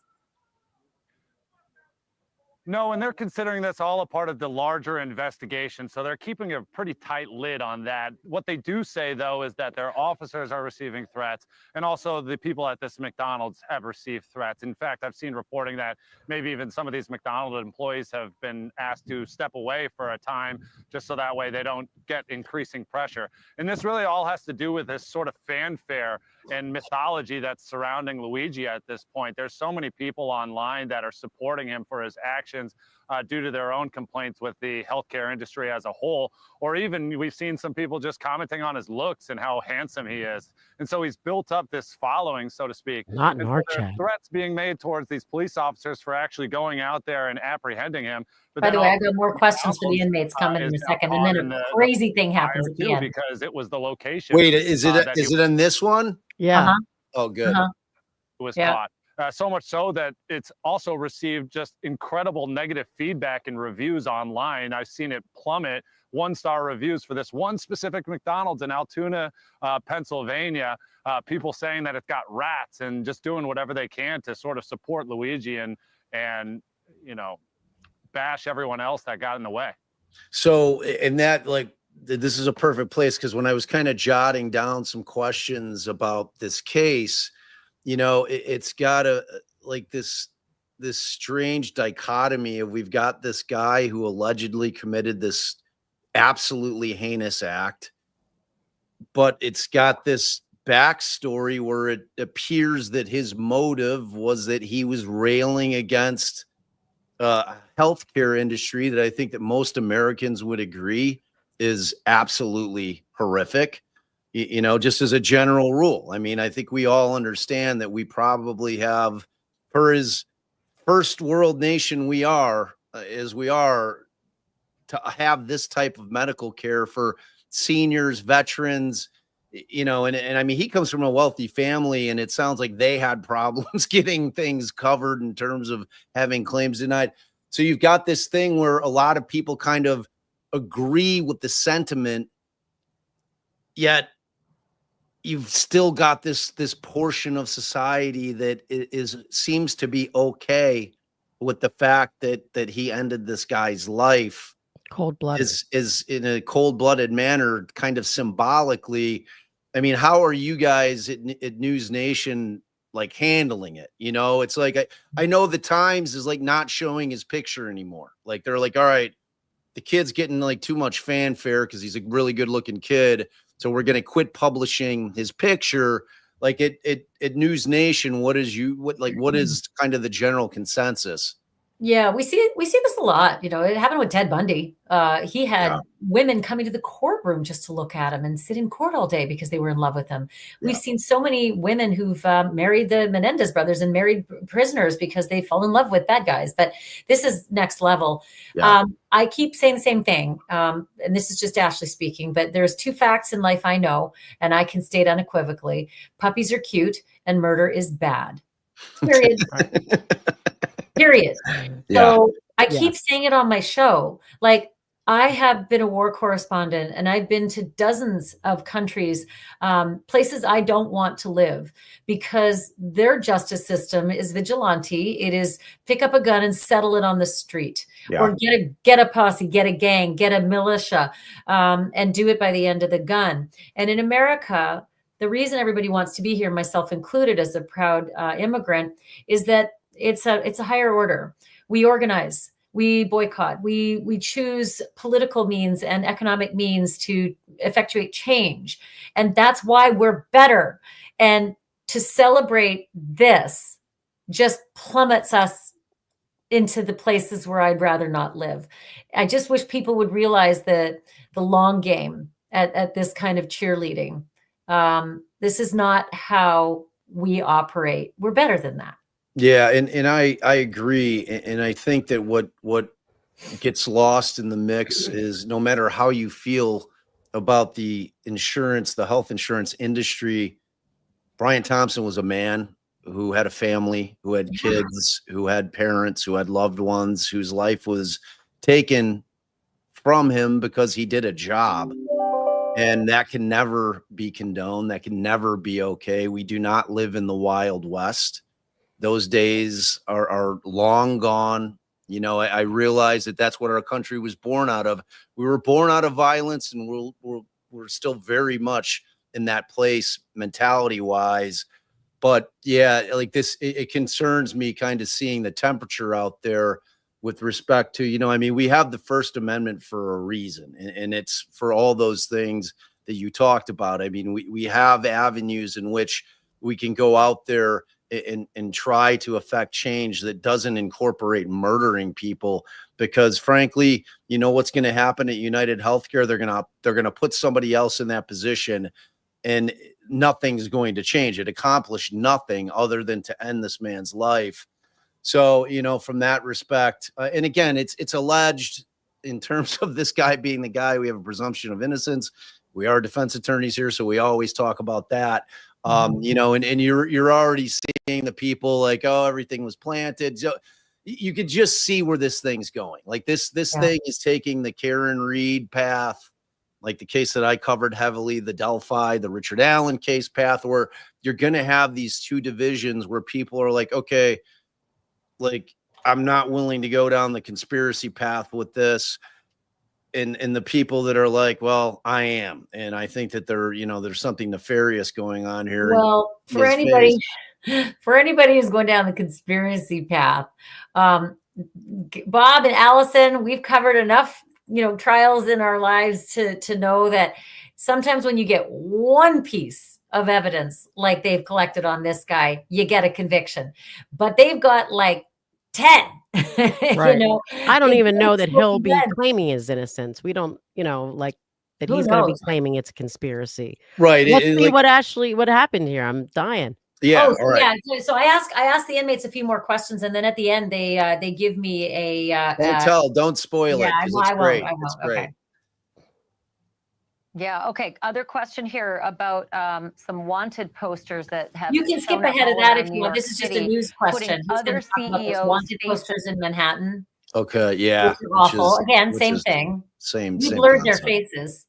No, and they're considering this all a part of the larger investigation. So they're keeping a pretty tight lid on that. What they do say, though, is that their officers are receiving threats, and also the people at this McDonald's have received threats. In fact, I've seen reporting that maybe even some of these McDonald's employees have been asked to step away for a time just so that way they don't get increasing pressure. And this really all has to do with this sort of fanfare and mythology that's surrounding Luigi at this point. There's so many people online that are supporting him for his actions due to their own complaints with the healthcare industry as a whole, or even we've seen some people just commenting on his looks and how handsome he is. And so he's built up this following, so to speak. Not in and our so there are chat. threats being made towards these police officers for actually going out there and apprehending him. But By then the way, I also got more questions for the inmates coming in is a now second, and caught then in a the crazy thing happens fire at the too, end. because it was the location. Wait, is it that is he it in this one? Yeah. Oh, good. was Yeah. caught. So much so that it's also received just incredible negative feedback and reviews online. I've seen it plummet 1-star reviews for this one specific McDonald's in Altoona, Pennsylvania. People saying that it's got rats and just doing whatever they can to sort of support Luigi and you know, bash everyone else that got in the way. So, and that, like, this is a perfect place, because when I was kind of jotting down some questions about this case, you know, it's got a like this strange dichotomy of, we've got this guy who allegedly committed this absolutely heinous act, but it's got this backstory where it appears that his motive was that he was railing against healthcare industry that I think that most Americans would agree is absolutely horrific. You know, just as a general rule. I mean, I think we all understand that we probably have, for as first world nation we are, as we are, to have this type of medical care for seniors, veterans, you know, and I mean, he comes from a wealthy family, and it sounds like they had problems getting things covered in terms of having claims denied. So you've got this thing where a lot of people kind of agree with the sentiment, yet you've still got this portion of society that seems to be okay with the fact that he ended this guy's life Cold-blooded. is in a cold-blooded manner, kind of symbolically. I mean, how are you guys at NewsNation like handling it? You know, it's like, I know the Times is like not showing his picture anymore. Like, they're like, all right, the kid's getting like too much fanfare because he's a really good looking kid, so we're going to quit publishing his picture. Like, at NewsNation, what is kind of the general consensus? Yeah, we see this a lot. You know, it happened with Ted Bundy. He had women coming to the courtroom just to look at him and sit in court all day because they were in love with him. We've seen so many women who've married the Menendez brothers and married prisoners because they fall in love with bad guys. But this is next level. I keep saying the same thing, and this is just Ashleigh speaking, but there's 2 facts in life I know, and I can state unequivocally: puppies are cute and murder is bad. Period. Period. So I keep saying it on my show. Like, I have been a war correspondent, and I've been to dozens of countries, places I don't want to live, because their justice system is vigilante. It is pick up a gun and settle it on the street, or get a posse, get a gang, get a militia, and do it by the end of the gun. And in America, the reason everybody wants to be here, myself included as a proud immigrant, is that it's a higher order. We organize, we boycott, we choose political means and economic means to effectuate change. And that's why we're better. And to celebrate this just plummets us into the places where I'd rather not live. I just wish people would realize that the long game at this kind of cheerleading. This is not how we operate. We're better than that. Yeah, and I agree, and I think that what gets lost in the mix is, no matter how you feel about the health insurance industry, Brian Thompson was a man who had a family, who had kids, who had parents, who had loved ones, whose life was taken from him because he did a job. And that can never be condoned. That can never be okay. We do not live in the Wild West. Those days are long gone. You know, I realize that that's what our country was born out of. We were born out of violence, and we're still very much in that place mentality wise. But yeah, like this, it concerns me kind of seeing the temperature out there with respect to, you know, I mean, we have the First Amendment for a reason, and it's for all those things that you talked about. I mean, we have avenues in which we can go out there and try to affect change that doesn't incorporate murdering people, because frankly, you know what's going to happen at United Healthcare? They're going to put somebody else in that position, and nothing's going to change. It accomplished nothing other than to end this man's life. So, you know, from that respect, and again, it's alleged in terms of this guy being the guy, we have a presumption of innocence. We are defense attorneys here, so we always talk about that. You know, and you're already seeing the people like, oh, everything was planted. So you could just see where this thing's going. Like this thing is taking the Karen Reed path, like the case that I covered heavily, the Delphi, the Richard Allen case path, where you're going to have these two divisions where people are like, okay, like I'm not willing to go down the conspiracy path with this. And the people that are like, well, I am. And I think that there's something nefarious going on here. Well, for anybody who's going down the conspiracy path, Bob and Allison, we've covered enough, trials in our lives to know that sometimes when you get one piece of evidence, like they've collected on this guy, you get a conviction, but they've got like 10. Right. I don't even know that he'll be claiming his innocence. We don't, like that he's going to be claiming it's a conspiracy. Right. Let's see what happened here. I'm dying. Yeah. Oh, right. Yeah. So I asked the inmates a few more questions, and then at the end they give me a don't spoil it. I great. won't. It's great. Okay. Yeah. Okay. Other question here about some wanted posters that have. You can skip ahead of that if you want. This is just a news question. Other CEOs wanted posters in Manhattan. Okay. Yeah. Which is awful. Again, same thing. Same. You blurred their faces.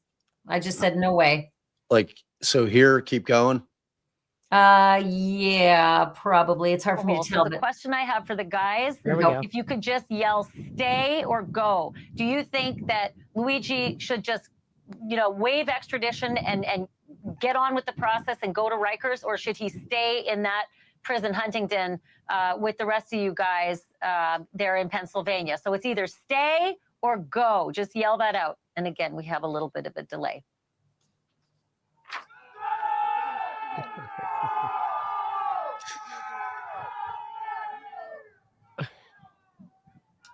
I just said no way. Like, so here, keep going. Yeah, probably. It's hard for me to tell. So the question I have for the guys, go. if you could just yell stay or go, do you think that Luigi should just, waive extradition and get on with the process and go to Rikers, or should he stay in that prison, Huntington, with the rest of you guys there in Pennsylvania? So it's either stay or go. Just yell that out. And again, we have a little bit of a delay.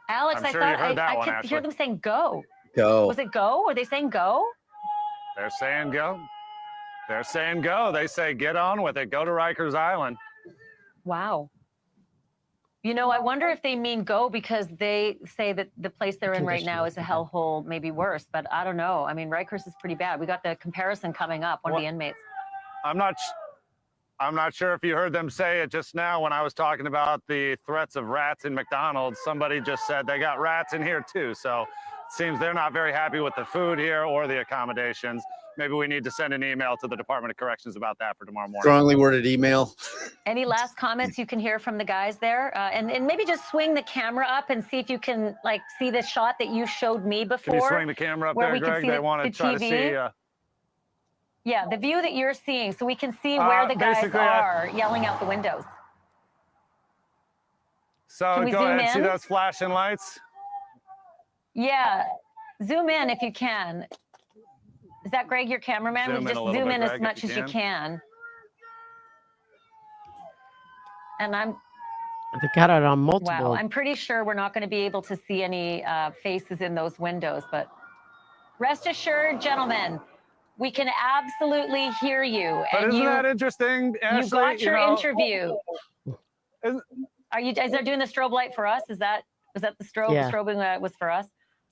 Alex, I'm I sure thought you heard that I one, could hear Ashleigh. them saying go. Go. Was it go? Were they saying go? They're saying go. They're saying go. They say get on with it. Go to Rikers Island. Wow. I wonder if they mean go because they say that the place they're in right now is a hellhole, maybe worse. But I don't know. I mean, Rikers is pretty bad. We got the comparison coming up. One of the inmates. I'm not sure if you heard them say it just now when I was talking about the threats of rats in McDonald's. Somebody just said they got rats in here too. So it seems they're not very happy with the food here or the accommodations. Maybe we need to send an email to the Department of Corrections about that for tomorrow morning. Strongly worded email. Any last comments you can hear from the guys there? And maybe just swing the camera up and see if you can see the shot that you showed me before. Can you swing the camera up there, Greg? They want to try to see. Yeah, the view that you're seeing, so we can see where the guys are yelling out the windows. So go ahead and see those flashing lights. Yeah, zoom in if you can. Is that Greg, your cameraman? Just zoom in as much as you can. And They got it on multiple. Wow, I'm pretty sure we're not going to be able to see any faces in those windows, but rest assured, gentlemen, we can absolutely hear you. But and isn't that interesting, Ashleigh? You got your interview. Are you guys doing the strobe light for us? Was that the strobe? Yeah. The strobing was for us?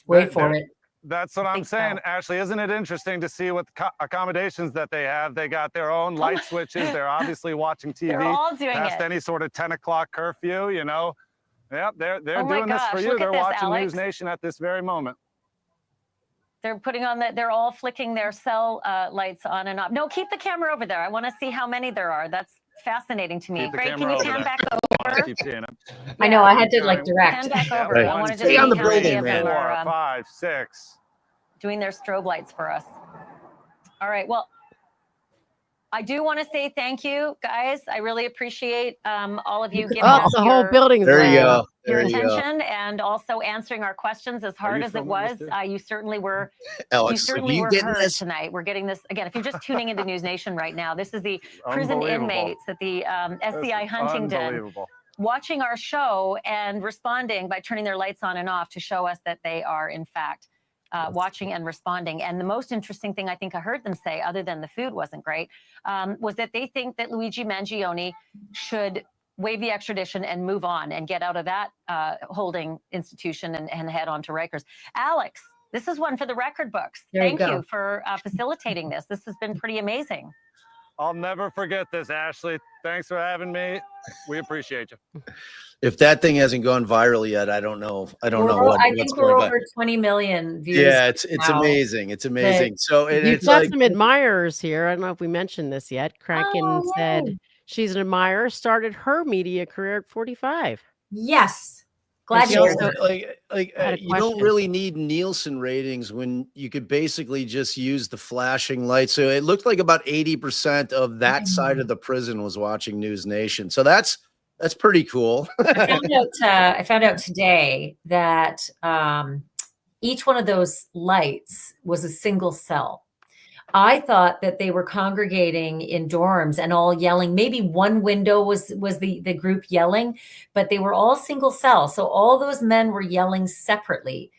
Wait for it. That's what I'm saying, Ashleigh. Isn't it interesting to see what accommodations that they have? They got their own light switches. They're obviously watching TV. They're all doing past it. any sort of 10 o'clock curfew, Yep, they're doing this for you. Look at They're this, watching Alex. NewsNation at this very moment. They're putting on they're all flicking their cell lights on and off. No, keep the camera over there. I want to see how many there are. That's fascinating to me. Keep the Greg, can camera you over pan there. back I want to over? keep seeing it. I know I had to like direct. Pan back over. Yeah, I want to just Stay on the see how many building, of them man. are 4, 5, 6. doing their strobe lights for us. All right. Well, I do want to say thank you, guys. I really appreciate all of you giving us the whole building's There you lit up. go. your There you go. attention and also answering our questions as hard you as it filming this was. too? You certainly were. Alex, You so certainly you were getting heard this? tonight. We're getting this again. If you're just tuning into NewsNation right now, this is the prison inmates at the SCI Huntington Unbelievable. watching our show and responding by turning their lights on and off to show us that they are in fact watching and responding. And the most interesting thing I think I heard them say, other than the food wasn't great, was that they think that Luigi Mangione should waive the extradition and move on and get out of that holding institution and head on to Rikers. Alex, this is one for the record books. Thank you for facilitating this. This has been pretty amazing. I'll never forget this, Ashleigh. Thanks for having me. We appreciate you. If that thing hasn't gone viral yet, I don't know. I don't know what. I think we're over 20 million views. Yeah, it's now. amazing. It's amazing. So You've got some admirers here. I don't know if we mentioned this yet. Kraken said yay. she's an admirer. Started her media career at 45. Yes. Glad she you also heard. You don't really need Nielsen ratings when you could basically just use the flashing lights. So it looked like about 80% of that side of the prison was watching NewsNation. So that's pretty cool. I found out today that each one of those lights was a single cell. I thought that they were congregating in dorms and all yelling. Maybe one window was the group yelling, but they were all single cell. So all those men were yelling separately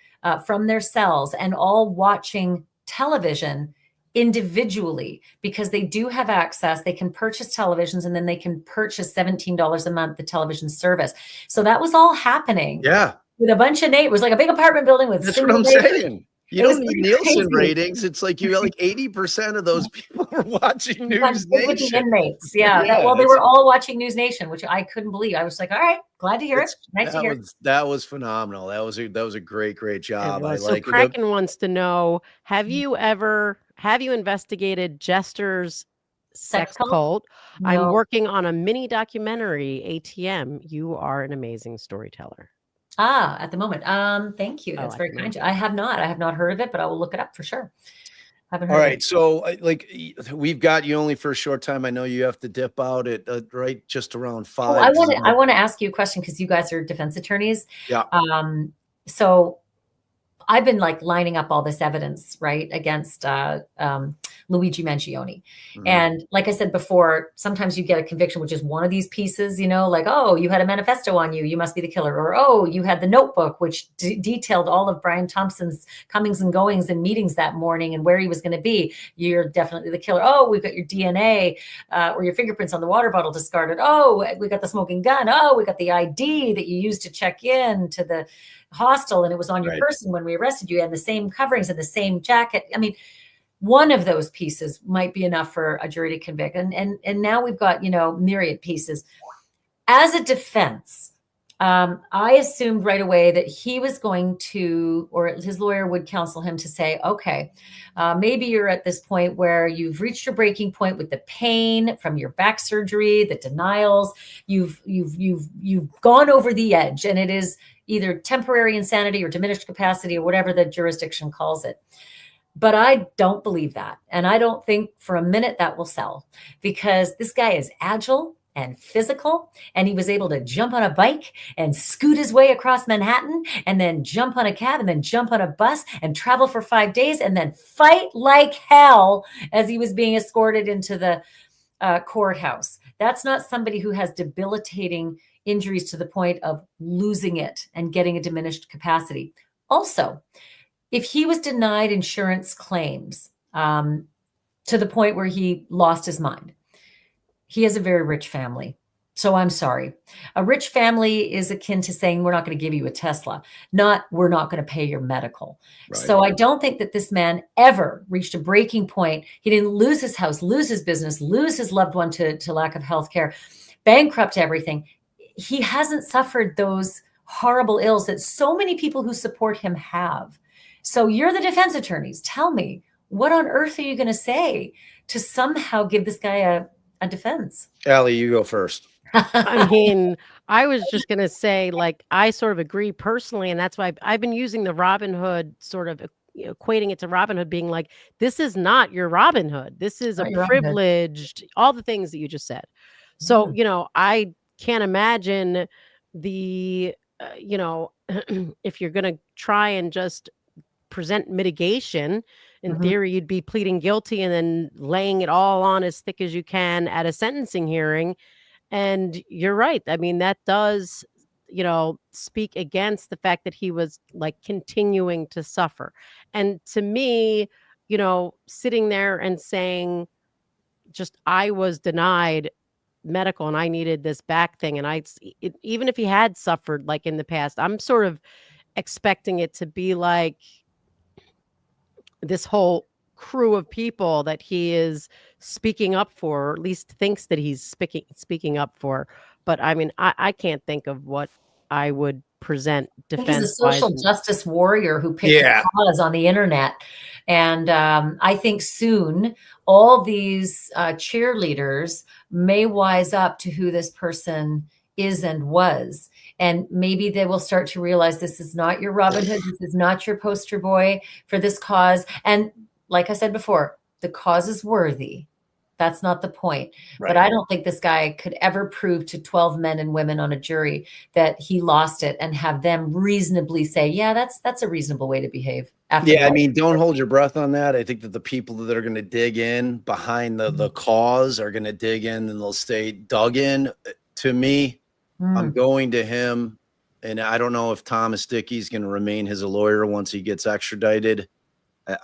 from their cells and all watching television individually, because they do have access. They can purchase televisions, and then they can purchase $17 a month the television service. So that was all happening. Yeah. With a bunch of neighbors, like a big apartment building with. That's what I'm saying. You don't need Nielsen crazy. ratings. It's like you got like 80% of those people are watching NewsNation. Inmates. Yeah. They were all watching NewsNation, which I couldn't believe. I was like, all right, glad to hear it. Nice to hear. That was phenomenal. That was a great job. I so like Kraken wants to know, have you investigated Jester's sex cult? No. I'm working on a mini documentary, ATM. You are an amazing storyteller. At the moment. Thank you. That's very kind. I have not heard of it, but I will look it up for sure. Haven't heard All of right. it. So we've got you only for a short time. I know you have to dip out at right just around 5. I want to ask you a question, because you guys are defense attorneys. Yeah. So I've been like lining up all this evidence, right, against Luigi Mangione. Mm-hmm. And like I said before, sometimes you get a conviction, which is one of these pieces, like, oh, you had a manifesto on you, you must be the killer. Or, oh, you had the notebook, which detailed all of Brian Thompson's comings and goings and meetings that morning and where he was going to be. You're definitely the killer. Oh, we've got your DNA or your fingerprints on the water bottle discarded. Oh, we got the smoking gun. Oh, we got the ID that you used to check in to the hostel, and it was on your person when we arrested you, and the same coverings and the same jacket. I mean, one of those pieces might be enough for a jury to convict. And now we've got, myriad pieces. As a defense, I assumed right away that he was going to, or his lawyer would counsel him to say, okay, maybe you're at this point where you've reached your breaking point with the pain from your back surgery, the denials, you've gone over the edge, and it is either temporary insanity or diminished capacity or whatever the jurisdiction calls it. But I don't believe that. And I don't think for a minute that will sell, because this guy is agile and physical, and he was able to jump on a bike and scoot his way across Manhattan, and then jump on a cab, and then jump on a bus and travel for 5 days, and then fight like hell as he was being escorted into the courthouse. That's not somebody who has debilitating injuries to the point of losing it and getting a diminished capacity. Also, if he was denied insurance claims to the point where he lost his mind, he has a very rich family. So I'm sorry. A rich family is akin to saying, we're not going to give you a Tesla, not we're not going to pay your medical. Right. So I don't think that this man ever reached a breaking point. He didn't lose his house, lose his business, lose his loved one to lack of health care, bankrupt everything. He hasn't suffered those horrible ills that so many people who support him have. So you're the defense attorneys. Tell me, what on earth are you going to say to somehow give this guy a defense. Allie, you go first. I mean, I was just going to say, like, I sort of agree personally, and that's why I've been using the Robin Hood sort of equating it to Robin Hood being like, this is not your Robin Hood. This is a privileged, all the things that you just said. So, you know, I can't imagine the, you know, if you're going to try and just present mitigation, in theory, you'd be pleading guilty and then laying it all on as thick as you can at a sentencing hearing. And you're right. I mean, that does, you know, speak against the fact that he was like continuing to suffer. And to me, you know, sitting there and saying, just I was denied medical and I needed this back thing. And even if he had suffered like in the past, I'm sort of expecting it to be like this whole crew of people that he is speaking up for, or at least thinks that he's speaking up for. But I mean, I can't think of what I would present defense. He's a social justice warrior who picked a cause on the internet. And I think soon all these cheerleaders may wise up to who this person is and was. And maybe they will start to realize this is not your Robin Hood. This is not your poster boy for this cause. And like I said before, the cause is worthy. That's not the point. Right. But I don't think this guy could ever prove to 12 men and women on a jury that he lost it and have them reasonably say, yeah, that's a reasonable way to behave. I mean, don't hold your breath on that. I think that the people that are going to dig in behind the cause are going to dig in and they'll stay dug in. To me, I'm going to him. And I don't know if Thomas Dickey's going to remain his lawyer once he gets extradited.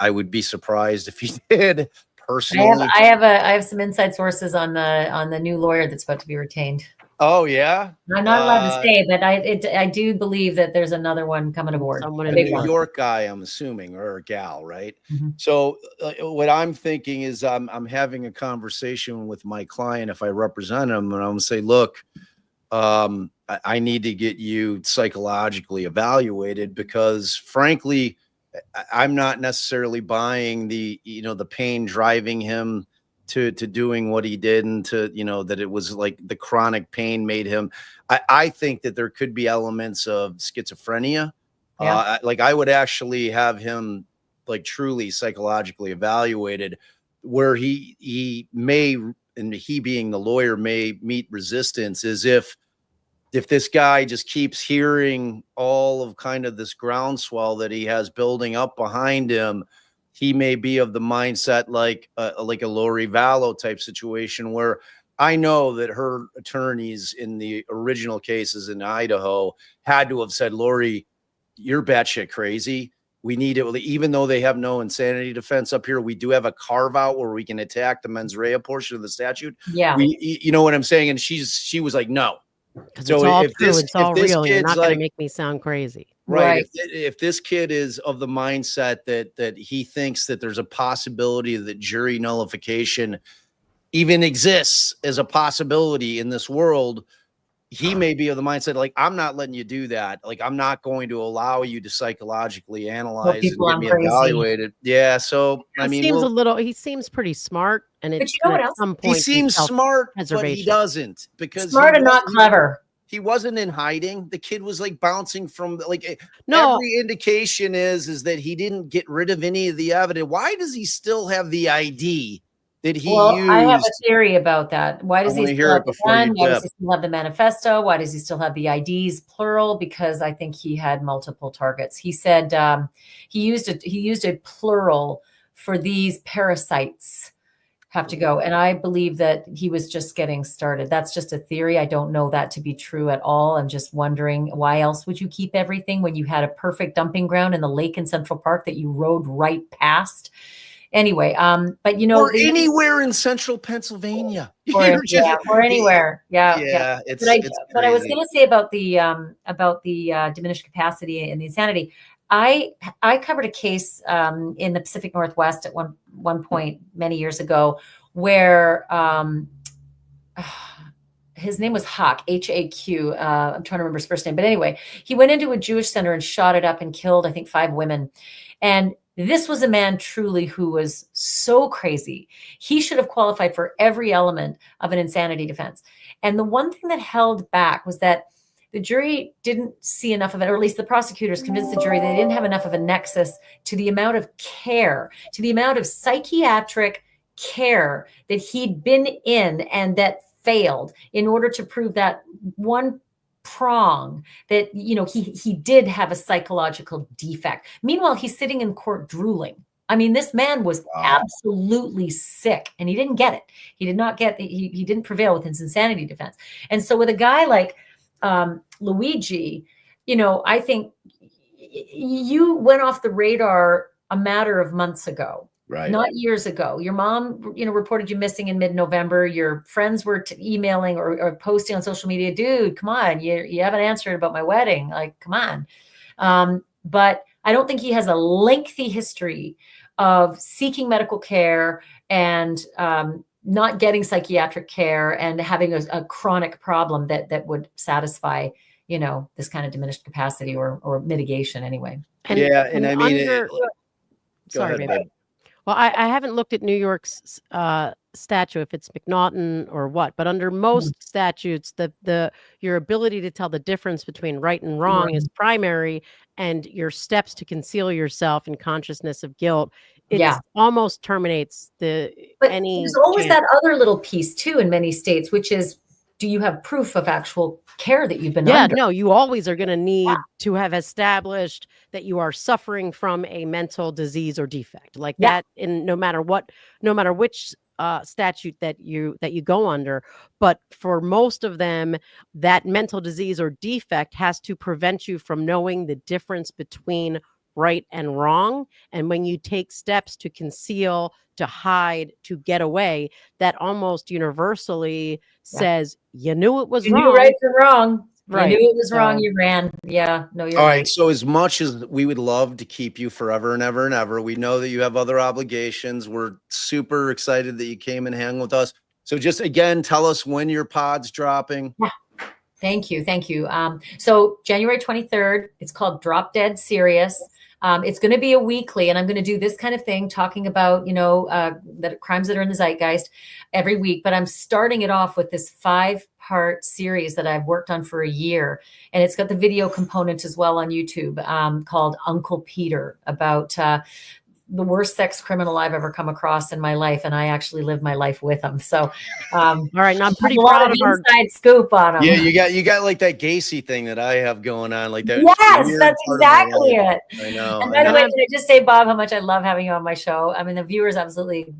I would be surprised if he did. Personally, I have some inside sources on the new lawyer that's about to be retained. Oh yeah, I'm not allowed to say, but I do believe that there's another one coming aboard. A New York guy, I'm assuming, or a gal, right? So what I'm thinking is I'm having a conversation with my client if I represent him, and I'm gonna say, look, I need to get you psychologically evaluated because, frankly, I'm not necessarily buying the pain driving him to doing what he did and to, that it was like the chronic pain made him. I think that there could be elements of schizophrenia. Like I would actually have him like truly psychologically evaluated where he may, and he being the lawyer may meet resistance is if this guy just keeps hearing all of kind of this groundswell that he has building up behind him, he may be of the mindset like a Lori Vallow type situation where I know that her attorneys in the original cases in Idaho had to have said, Lori, you're batshit crazy. We need it. Even though they have no insanity defense up here, we do have a carve out where we can attack the mens rea portion of the statute. Yeah. You know what I'm saying? And she was like, no. So it's all true. It's all real. You're not going to make me sound crazy. Right. If this kid is of the mindset that he thinks that there's a possibility that jury nullification even exists as a possibility in this world, he may be of the mindset like, I'm not letting you do that. Like, I'm not going to allow you to psychologically analyze and get me evaluated. Yeah. So, I mean, he seems pretty smart. And it's at some point he seems smart, but he doesn't because smart and not clever. He wasn't in hiding. The kid was like bouncing from every indication is that he didn't get rid of any of the evidence. Why does he still have the ID that he used? I have a theory about that. Why does he still have the gun? Why does he still have the manifesto? Why does he still have the IDs plural? Because I think he had multiple targets. He said he used a plural for these parasites have to go. And I believe that he was just getting started. That's just a theory. I don't know that to be true at all. I'm just wondering why else would you keep everything when you had a perfect dumping ground in the lake in Central Park that you rode right past? Anyway, but or anywhere in central Pennsylvania, or anywhere. Yeah. But I was going to say about the diminished capacity and the insanity. I covered a case in the Pacific Northwest at one point many years ago where his name was Hawk, H-A-Q. I'm trying to remember his first name. But anyway, he went into a Jewish center and shot it up and killed, I think, 5 women. And This was a man truly who was so crazy. He should have qualified for every element of an insanity defense. And the one thing that held back was that the jury didn't see enough of it, or at least the prosecutors convinced the jury they didn't have enough of a nexus to the amount of care, to the amount of psychiatric care that he'd been in and that failed in order to prove that one prong that, you know, he did have a psychological defect. Meanwhile, he's sitting in court drooling. I mean, this man was absolutely sick and he didn't get it. He did not get he didn't prevail with his insanity defense. And so with a guy like Luigi, you know, I think you went off the radar a matter of months ago. Right. Not years ago. Your mom, you know, reported you missing in mid-November. Your friends were emailing or posting on social media, dude, come on, you haven't answered about my wedding. Like, come on. But I don't think he has a lengthy history of seeking medical care and not getting psychiatric care and having a chronic problem that would satisfy, you know, this kind of diminished capacity or mitigation anyway. And I mean, sorry, baby. Well, I haven't looked at New York's statute, if it's McNaughton or what, but under most statutes, your ability to tell the difference between right and wrong is primary, and your steps to conceal yourself in consciousness of guilt, almost terminates there's always that other little piece too in many states, which is, do you have proof of actual care that you've been under? No, you always are going to need to have established that you are suffering from a mental disease or defect like that, in no matter which statute that you go under. But for most of them, that mental disease or defect has to prevent you from knowing the difference between right and wrong. And when you take steps to conceal, to hide, to get away, that almost universally says you knew it was wrong. You knew right from wrong. Right. You knew it was wrong. You ran. Yeah. No, you're all right. right. So as much as we would love to keep you forever and ever and ever, we know that you have other obligations. We're super excited that you came and hang with us. So just again, tell us when your pod's dropping. Yeah. Thank you. Thank you. So January 23rd, it's called Drop Dead Serious. It's going to be a weekly, and I'm going to do this kind of thing, talking about, you know, that crimes that are in the zeitgeist every week. But I'm starting it off with this 5-part series that I've worked on for a year. And it's got the video component as well on YouTube, called Uncle Peter, about the worst sex criminal I've ever come across in my life. And I actually live my life with him. So, all right. And I'm pretty a proud lot of inside scoop on him. Yeah, you got like that Gracie thing that I have going on, like that. Yes, that's exactly it. I know. And by the way, can I just say, Bob, how much I love having you on my show? I mean, the viewers absolutely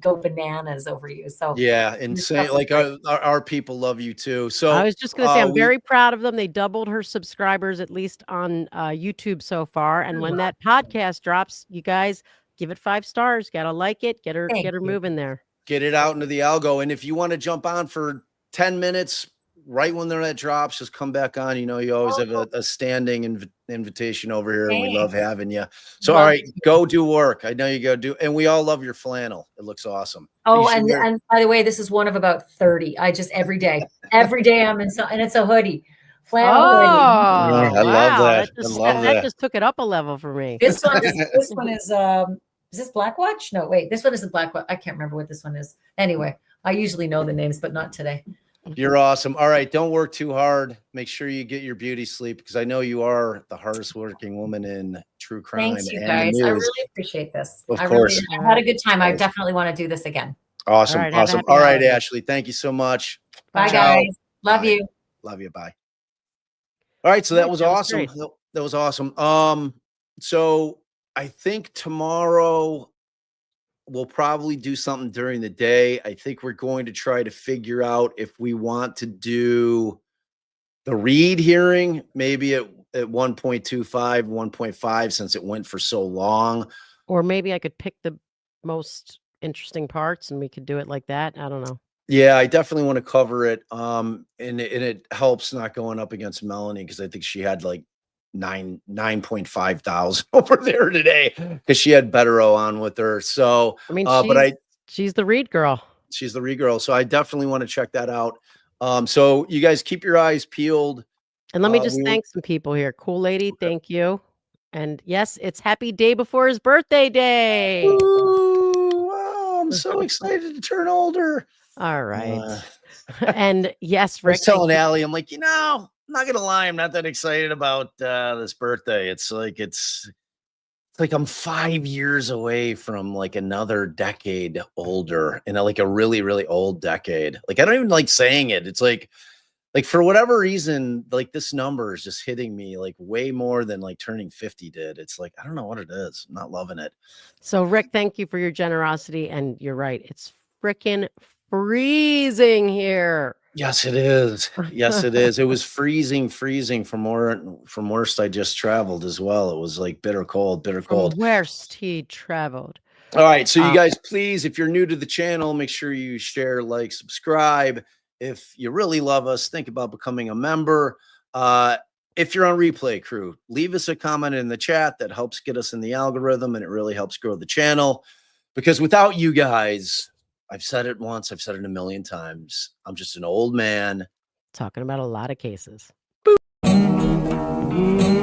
go bananas over you. So yeah, insane. Like our people love you too. So I was just going to say, I'm very proud of them. They doubled her subscribers, at least on YouTube so far. And when that podcast drops, you guys give it 5 stars. Got to like it. Get her moving there. Get it out into the algo. And if you want to jump on for 10 minutes, right when that drops, just come back on. You know, you always have a standing invitation over here, and we love having you. So, all right, go do work. I know you go do, and we all love your flannel. It looks awesome. Oh, and by the way, this is one of about 30. I just every day I'm in, and it's a hoodie. Flannel hoodie. I love that. That just took it up a level for me. This one is this Black Watch? No, wait, this one isn't Black Watch. I can't remember what this one is. Anyway, I usually know the names, but not today. You're awesome. All right. Don't work too hard. Make sure you get your beauty sleep, because I know you are the hardest working woman in true crime. Thanks, you guys. I really appreciate this. Of course. I had a good time. I definitely want to do this again. Awesome. All right, awesome. All right, Ashleigh. Thank you so much. Bye, guys. Love you. Love you. Bye. All right. So that was awesome. That was awesome. So I think tomorrow we'll probably do something during the day. I think we're going to try to figure out if we want to do the Reed hearing, maybe at 1.25, 1.5, since it went for so long. Or maybe I could pick the most interesting parts and we could do it like that. I don't know. Yeah, I definitely want to cover it. And it helps not going up against Melanie, because I think she had like 9.5 thousand over there today, because she had Bettero on with her. So I mean, she's the Reed girl. She's the Reed girl. So I definitely want to check that out. So you guys keep your eyes peeled. And let me just thank some people here. Cool Lady, thank you. And yes, it's happy day before his birthday day. Ooh, wow, I'm so excited to turn older. All right. And yes, I was Rick. telling Allie, I'm like, I'm not gonna lie, I'm not that excited about this birthday. It's like I'm 5 years away from like another decade older, and like a really, really old decade. Like I don't even like saying it. It's like for whatever reason, like this number is just hitting me like way more than like turning 50 did. It's like, I don't know what it is. I'm not loving it. So Rick, thank you for your generosity. And you're right. It's freaking freezing Yes, it is. Yes, it is. It was freezing from worst I just traveled as well. It was like bitter cold. From worst he traveled. All right. So you guys, please, if you're new to the channel, make sure you share, like, subscribe. If you really love us, think about becoming a member. If you're on Replay Crew, leave us a comment in the chat. That helps get us in the algorithm, and it really helps grow the channel. Because without you guys, I've said it once, I've said it a million times, I'm just an old man talking about a lot of cases. Boop.